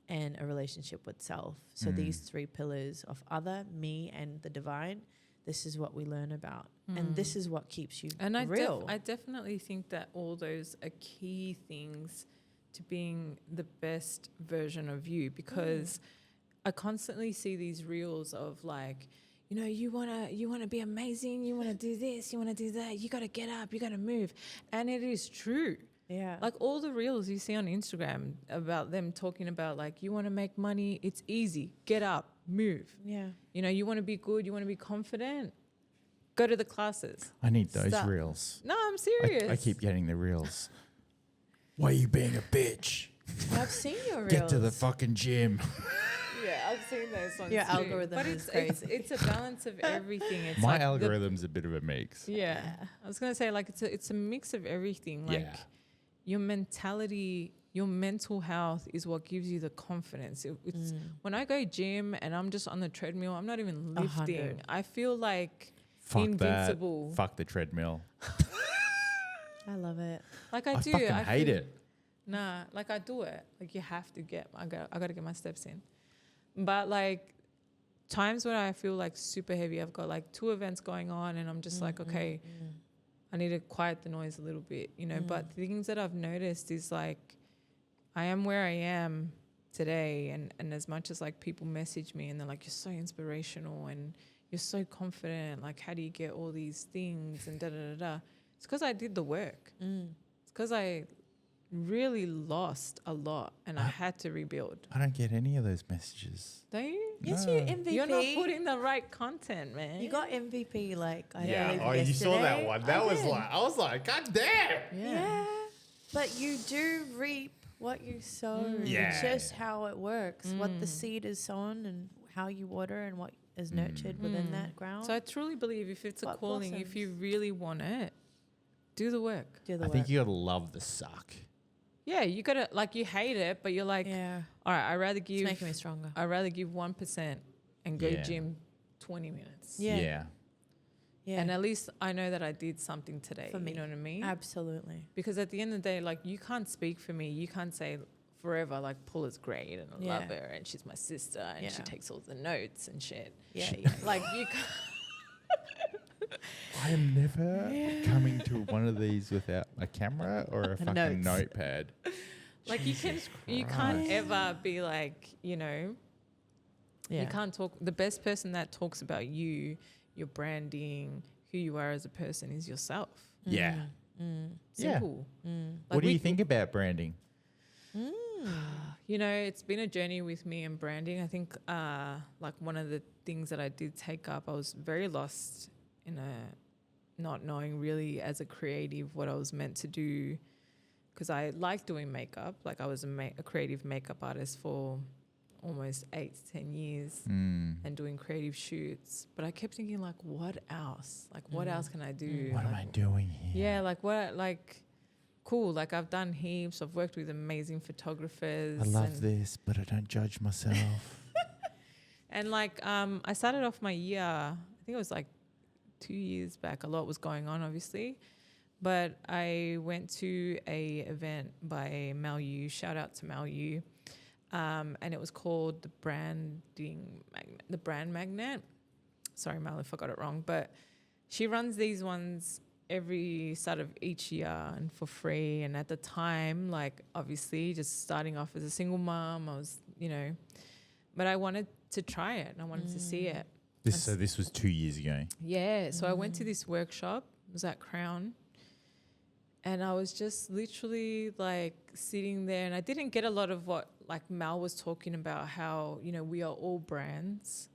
and a relationship with self. So these 3 pillars of other, me, and the divine, this is what we learn about. And this is what keeps you And real. I definitely think that all those are key things to being the best version of you, because I constantly see these reels of like, you know, you wanna be amazing, you wanna do this, you wanna do that, you gotta get up, you gotta move. And it is true. Yeah. Like all the reels you see on Instagram about them talking about like, you wanna make money, it's easy, get up, move. Yeah. You know, you wanna be good, you wanna be confident, go to the classes. I need those Stop. reels. No, I'm serious. I keep getting the reels. Why are you being a bitch? I've seen your reels. Get to the fucking gym. Yeah, I've seen those ones Your too. algorithm But is it's a balance of everything. It's My like algorithm's a bit of a mix. Yeah. I was gonna say like it's a mix of everything. Like your mentality, your mental health is what gives you the confidence. It's when I go gym and I'm just on the treadmill, I'm not even lifting. 100. I feel like Fuck invincible. that. Fuck the treadmill. I love it. Like I do. fucking hate feel- it. Nah, like I do it. Like you have to I gotta get my steps in. But like times when I feel like super heavy, I've got like 2 events going on and I'm just like, okay, I need to quiet the noise a little bit, you know. But things that I've noticed is like I am where I am today, and as much as like people message me and they're like, you're so inspirational and you're so confident, like how do you get all these things and da da da da. It's because I did the work. It's because I really lost a lot and I had to rebuild. I don't get any of those messages. Don't you? Yes, No. you MVP. You're not putting the right content, man. You got MVP like I Yeah. believe Oh, you saw that yesterday. one. That I was did. like, I was like, God damn. Yeah. But you do reap what you sow. Yeah. It's just how it works. What the seed is sown and how you water and what is nurtured within that ground. So I truly believe if it's a What calling, if you really want it, do the work. do the I work. think you gotta love the suck. Yeah, you gotta like you hate it, but you're like, yeah. all right, It's making me stronger. I'd rather give 1% and go Yeah. gym 20 minutes. Yeah. Yeah. And at least I know that I did something today. For me. You know what I mean? Absolutely. Because at the end of the day, like you can't speak for me. You can't say forever like Paula's great and I love Yeah. her and she's my sister and she Yeah. takes all the notes and shit. Yeah. Yeah. Like you can't. I am never coming to one of these without a camera or a fucking Notes. notepad. Like you can't Christ. ever be like, you know, Yeah. you can't talk. The best person that talks about you, your branding, who you are as a person is yourself. Yeah. Yeah. Simple. What do you think about branding? You know, it's been a journey with me and branding. I think like one of the things that I did take up, I was very lost in not knowing really as a creative what I was meant to do, because I like doing makeup. Like I was a creative makeup artist for almost 8 to 10 years and doing creative shoots. But I kept thinking like, what else? Like what else can I do? What am I doing here? Yeah, like what, like cool. Like I've done heaps. I've worked with amazing photographers. I love and, this, but I don't judge myself. And like I started off my year, I think it was like 2 years back. A lot was going on, obviously. But I went to a event by Mel Yu. Shout out to Mel Yu. And it was called the Brand Magnet. Sorry, Mel, if I got it wrong. But she runs these ones every start of each year and for free. And at the time, like obviously just starting off as a single mom, I was, you know, but I wanted to try it and I wanted to see it. So this was 2 years ago. Yeah. So I went to this workshop. It was at Crown. And I was just literally like sitting there and I didn't get a lot of what like Mal was talking about, how, you know, we are all brands.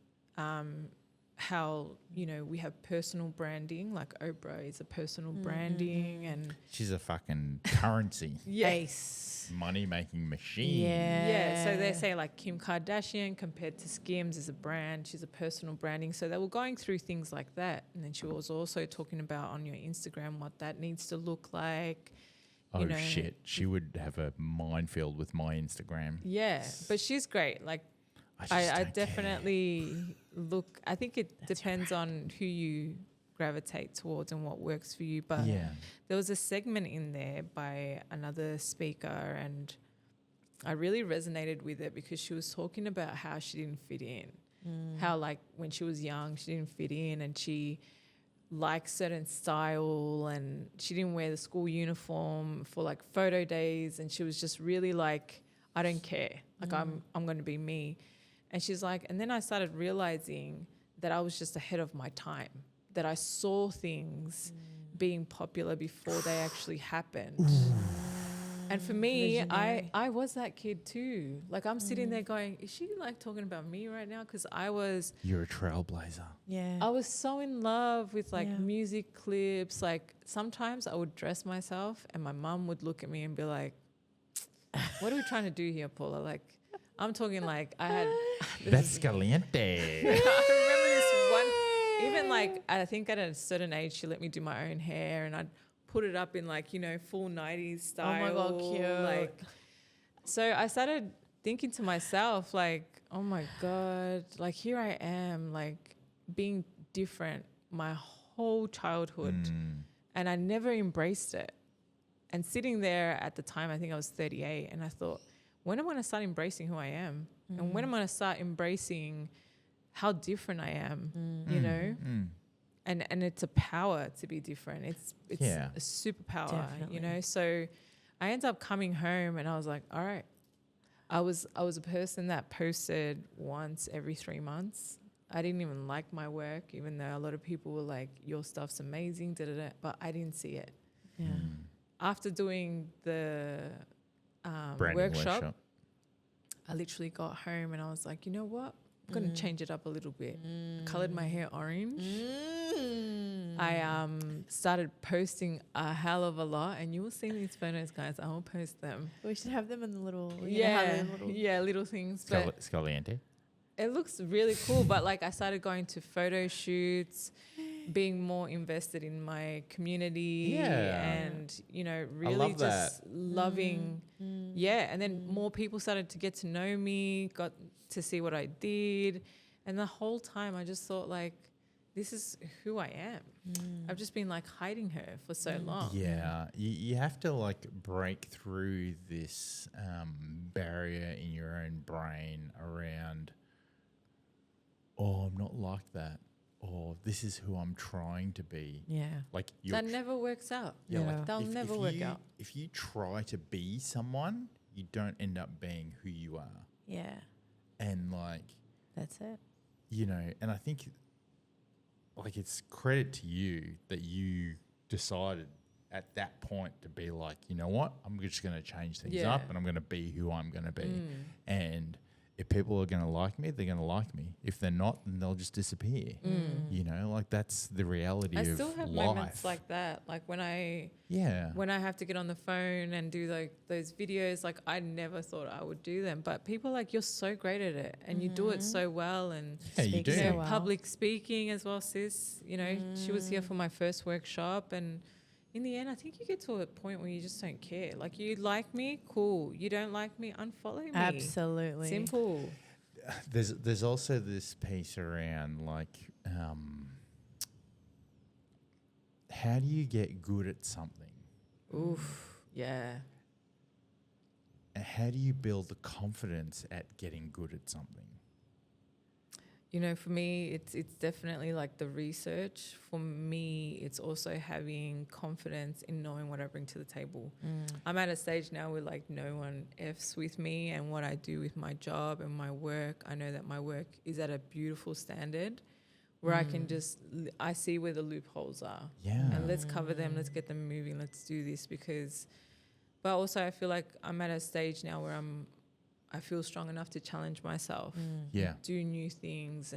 How, you know, we have personal branding, like Oprah is a personal branding and She's a fucking currency. Ace. Money-making machine. Yeah, so they say like Kim Kardashian compared to Skims is a brand. She's a personal branding. So they were going through things like that. And then she was also talking about on your Instagram what that needs to look like. Oh, you know. shit. She would have a minefield with my Instagram. Yeah, but she's great. Like I definitely look, I think it depends on who you gravitate towards and what works for you. But Yeah. there was a segment in there by another speaker and I really resonated with it because she was talking about how she didn't fit in. how like when she was young, she didn't fit in and she liked certain style and she didn't wear the school uniform for like photo days. And she was just really like, I don't care. Like I'm going to be me. And she's like, and then I started realizing that I was just ahead of my time, that I saw things being popular before they actually happened. And for me, I was that kid too. Like I'm sitting there going, is she like talking about me right now? Because You're a trailblazer. Yeah. I was so in love with like music clips. Like sometimes I would dress myself and my mum would look at me and be like, what are we trying to do here, Paula? Like I'm talking like I had... That's caliente. I remember this one, even like I think at a certain age she let me do my own hair and I'd put it up in like, you know, full 90s style. Oh my God, cute. Like, so I started thinking to myself like, oh my God, like here I am like being different my whole childhood and I never embraced it. And sitting there at the time, I think I was 38 and I thought, when am I going to start embracing who I am? And when am I going to start embracing how different I am, you know? And it's a power to be different. It's a superpower, Definitely. you know? So I ended up coming home and I was like, all right. I was a person that posted once every 3 months. I didn't even like my work, even though a lot of people were like, your stuff's amazing, but I didn't see it. Yeah. After doing the Branding workshop, I literally got home and I was like, you know what? I'm going to change it up a little bit. Coloured my hair orange. I started posting a hell of a lot, and you will see these photos, guys. I will post them. We should have them in the little... little things. But Scaliente. it looks really cool. But like I started going to photo shoots, being more invested in my community and, you know, really just loving. Yeah. And then more people started to get to know me, got to see what I did. And the whole time I just thought like, this is who I am. I've just been like hiding her for so long. Yeah. You have to like break through this barrier in your own brain around, oh, I'm not like that. Or this is who I'm trying to be. Yeah. Like That never works out. Yeah, like They'll never work out. If you try to be someone, you don't end up being who you are. Yeah. And like, That's it. you know, and I think like it's credit to you that you decided at that point to be like, you know what, I'm just going to change things up and I'm going to be who I'm going to be. And if people are going to like me, they're going to like me. If they're not, then they'll just disappear. You know, like that's the reality of life. I still have moments like that. Like when I have to get on the phone and do like those videos, like I never thought I would do them. But people are like, you're so great at it and you do it so well. And you do. you know, so well. public speaking as well, sis. You know, she was here for my first workshop and in the end, I think you get to a point where you just don't care. Like you like me, cool. You don't like me, unfollow me. Absolutely. Simple. There's also this piece around like how do you get good at something? Oof. Yeah. And how do you build the confidence at getting good at something? You know, for me, it's definitely like the research. For me, it's also having confidence in knowing what I bring to the table. I'm at a stage now where like no one F's with me and what I do with my job and my work. I know that my work is at a beautiful standard where I can just, I see where the loopholes are. Yeah. And let's cover them. Let's get them moving. Let's do this but also I feel like I'm at a stage now where I feel strong enough to challenge myself, do new things.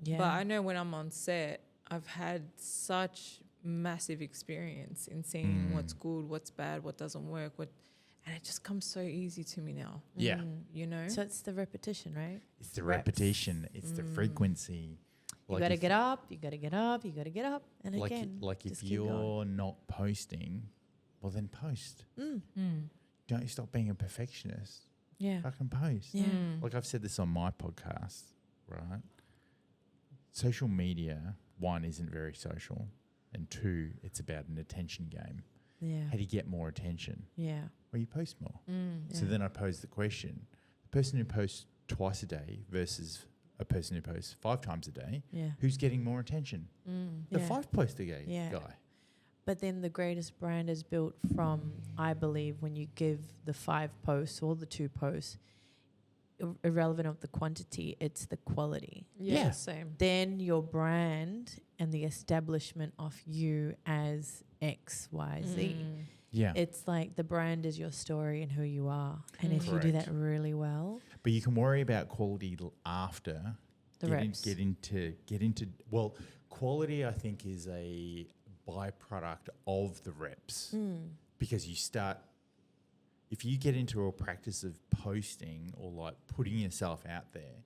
But I know when I'm on set, I've had such massive experience in seeing what's good, what's bad, what doesn't work, and it just comes so easy to me now. Yeah. You know? So it's the repetition, right? It's the repetition. It's the frequency. You got to get up, you got to get up, you got to get up. And like again, like if just keep going. you're not posting, well then post. Don't stop being a perfectionist. Yeah. Fucking post. Yeah. Like I've said this on my podcast, right? Social media, one, isn't very social, and two, it's about an attention game. Yeah. How do you get more attention? Yeah. Well, you post more. So then I pose the question, the person who posts twice a day versus a person who posts 5 times a day, Yeah. who's getting more attention? The Yeah. 5 post a day Yeah. guy. But then the greatest brand is built from, I believe, when you give the 5 posts or the 2 posts, irrelevant of the quantity, it's the quality. Yeah. Same. Then your brand and the establishment of you as X, Y, Z. Yeah. It's like the brand is your story and who you are. And if you do that Correct. really well, But you can worry about quality after. the reps. Get into well, quality I think is a byproduct of the reps. Because you start, if you get into a practice of posting or like putting yourself out there,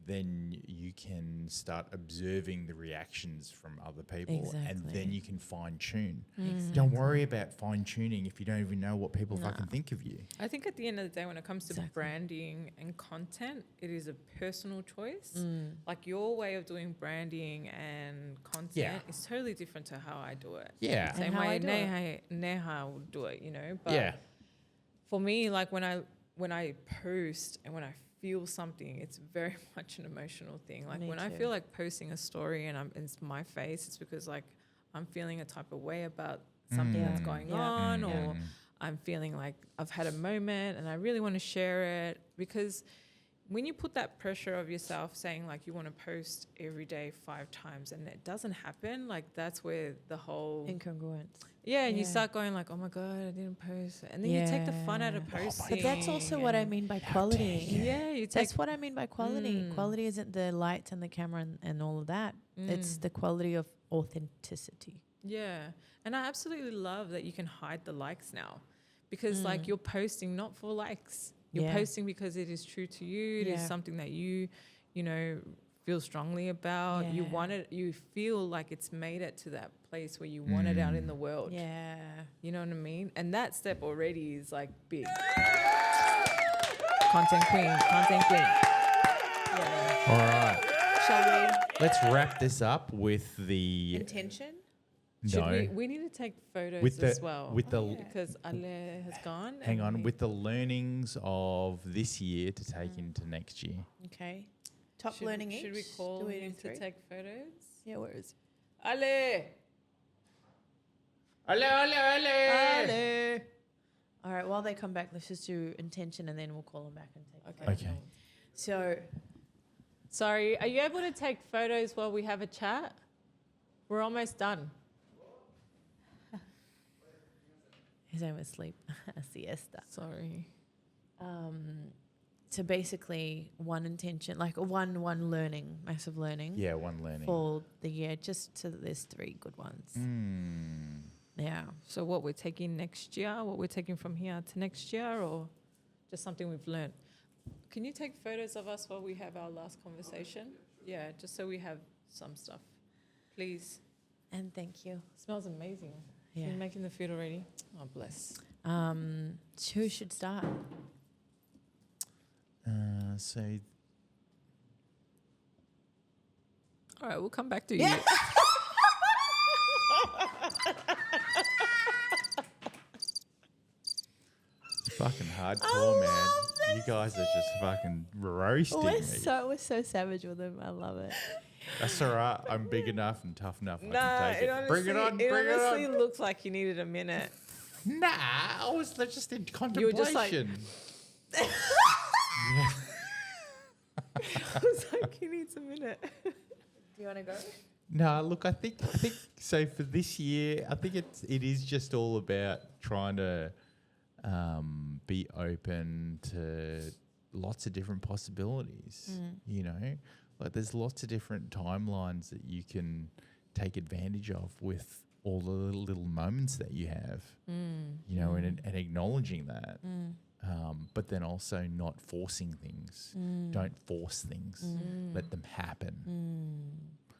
then you can start observing the reactions from other people and Exactly. then you can fine tune. Don't worry about fine tuning if you don't even know what people fucking think of you. I think at the end of the day, when it comes to Exactly. branding and content, it is a personal choice. Like your way of doing branding and content Yeah. is totally different to how I do it. Yeah. And Same how I way do Neha would do it, you know. But Yeah. for me, like when I post and when I feel something, it's very much an emotional thing. Like Me when I too. feel like posting a story and it's my face, it's because like I'm feeling a type of way about something that's going Yeah. on, Yeah. or I'm feeling like I've had a moment and I really want to share it. Because when you put that pressure of yourself saying like you want to post every day 5 times and it doesn't happen, like that's where the whole Incongruence. and you Yeah. start going like, oh my God, I didn't post. And then you take the fun out of Yeah. posting. But that's also what I mean by quality. Yeah, you take That's what I mean by quality. Quality isn't the lights and the camera and all of that. It's the quality of authenticity. Yeah. And I absolutely love that you can hide the likes now, because like you're posting not for likes. You're Yeah. posting because it is true to you. It is Yeah. something that you know, feel strongly about. You Yeah. want it, you feel like it's made it to that place where you want it out in the world. Yeah. You know what I mean? And that step already is like big. Content queen. Yeah. All right. Shall we? Let's wrap this up with the Intention? We need to take photos with the as well. with the because Ale has gone. hang and on we- with the learnings of this year to take into next year. Okay. Top should, learning Should each? we call Do we him do to 3? take photos? Yeah, where is Ale! Ale. All right, while they come back, let's just do intention and then we'll call them back and take Okay. Okay. So, Sorry, are you able to take photos while we have a chat? We're almost done. his name was sleep, a siesta. Sorry. So basically, one intention, like one learning, massive learning Yeah, one learning. for the year, just so that there's 3 good ones. Yeah. So what we're taking next year, what we're taking from here to next year, or just something we've learned? Can you take photos of us while we have our last conversation? Yeah, just so we have some stuff. Please. And thank you. Smells amazing. Yeah. You're making the food already? Oh, bless. Who should start? So All right, we'll come back to you. fucking hardcore, man. You guys are just fucking roasting me. We're so savage with him. I love it. That's all right. I'm big enough and tough enough. I Nah, can take it. Bring it on. It Bring it honestly on. looks like you needed a minute. Nah, I was just in You were just like- contemplation. I was like, he needs a minute. Do you want to go? No, look, I think so. For this year, I think it is just all about trying to be open to lots of different possibilities. You know, like there's lots of different timelines that you can take advantage of with all the little moments that you have. You know, and acknowledging that. But then also not forcing things. Don't force things. Let them happen.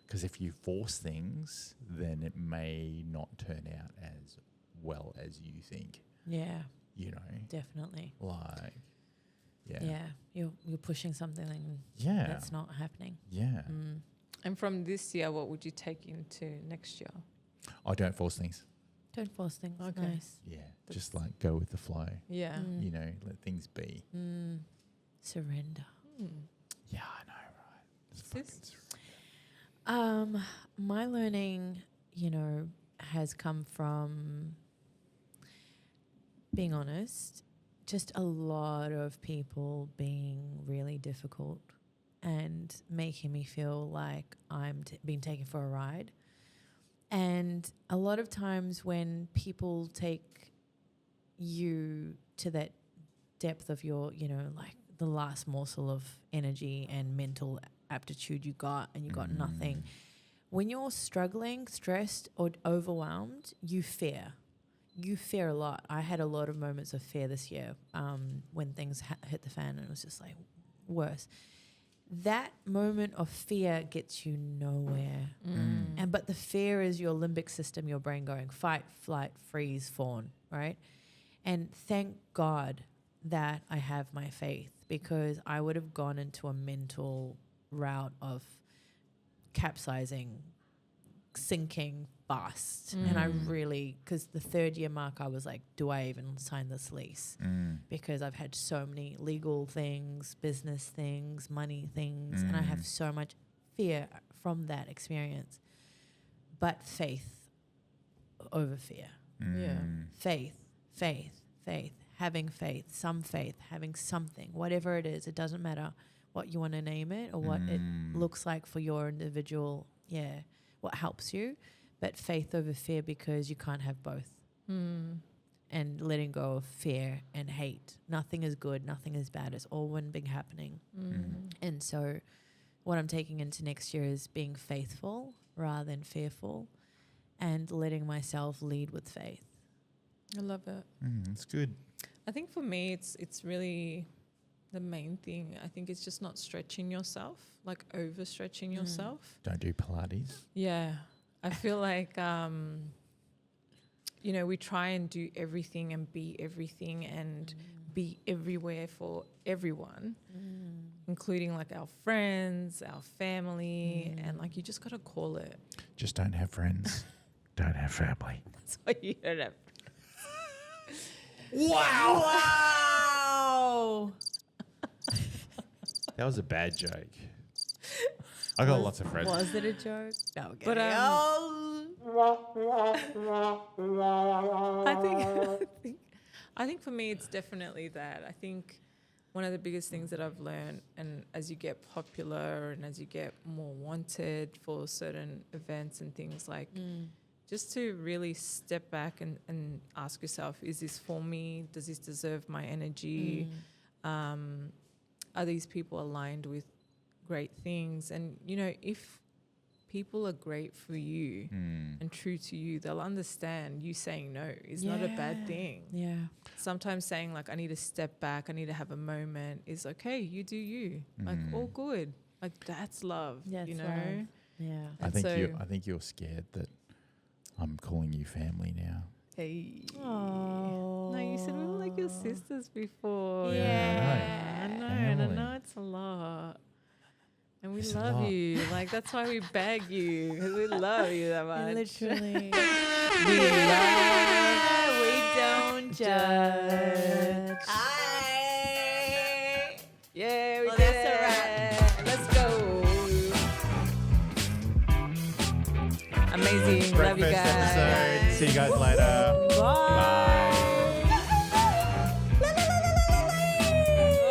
Because if you force things, then it may not turn out as well as you think. Yeah, You know, definitely. like, yeah, Yeah, you're pushing something yeah, that's not happening. yeah. And from this year, what would you take into next year? I don't force things. Don't force things. Okay. Nice. Yeah, just like go with the flow. Yeah. You know, let things be. Surrender. Yeah, I know, right? Sis? My learning, has come from, being honest, just a lot of people being really difficult and making me feel like I'm being taken for a ride. And a lot of times when people take you to that depth of your, like the last morsel of energy and mental aptitude you got, and you got nothing. When you're struggling, stressed or overwhelmed, you fear. You fear a lot. I had a lot of moments of fear this year when things hit the fan, and it was just like worse. That moment of fear gets you nowhere. But the fear is your limbic system, your brain going fight, flight, freeze, fawn, right? And thank God that I have my faith, because I would have gone into a mental route of capsizing, sinking fast. And I really, because the 3rd year mark, I was like, do I even sign this lease? Because I've had so many legal things, business things, money things, and I have so much fear from that experience. But faith over fear. Yeah. Faith, having faith, having something, whatever it is. It doesn't matter what you want to name it or what it looks like for your individual, what helps you, but faith over fear, because you can't have both. And letting go of fear and hate. Nothing is good, nothing is bad. It's all one big happening. And so what I'm taking into next year is being faithful rather than fearful, and letting myself lead with faith. I love it. That's good. I think for me, it's really the main thing. I think it's just not stretching yourself, like overstretching yourself. Don't do Pilates. Yeah. I feel like, we try and do everything and be everything and be everywhere for everyone, including like our friends, our family, and like you just got to call it. Just don't have friends. Don't have family. That's why you don't have. Wow. That was a bad joke. I got lots of friends. Was it a joke? No, okay. But I think for me it's definitely that. I think one of the biggest things that I've learned, and as you get popular and as you get more wanted for certain events and things, like just to really step back and ask yourself, is this for me? Does this deserve my energy? Are these people aligned with great things? And, if people are great for you and true to you, they'll understand you saying no is not a bad thing. Yeah. Sometimes saying like, I need to step back, I need to have a moment is okay. You do you. Like, all good. Like, that's love, That's you know? love. Yeah. I think you're scared that I'm calling you family now. Hey. Oh. No, you said we were like your sisters before. Yeah. I know. Family. I know it's a lot. And we It's a love lot. you. Like, that's why we bag you, because we love you that much. Literally. We love, we don't judge. Yeah, we Well, did that's a it. Let's go. Amazing. Love you Breakfast guys. episode. See you guys later. Bye.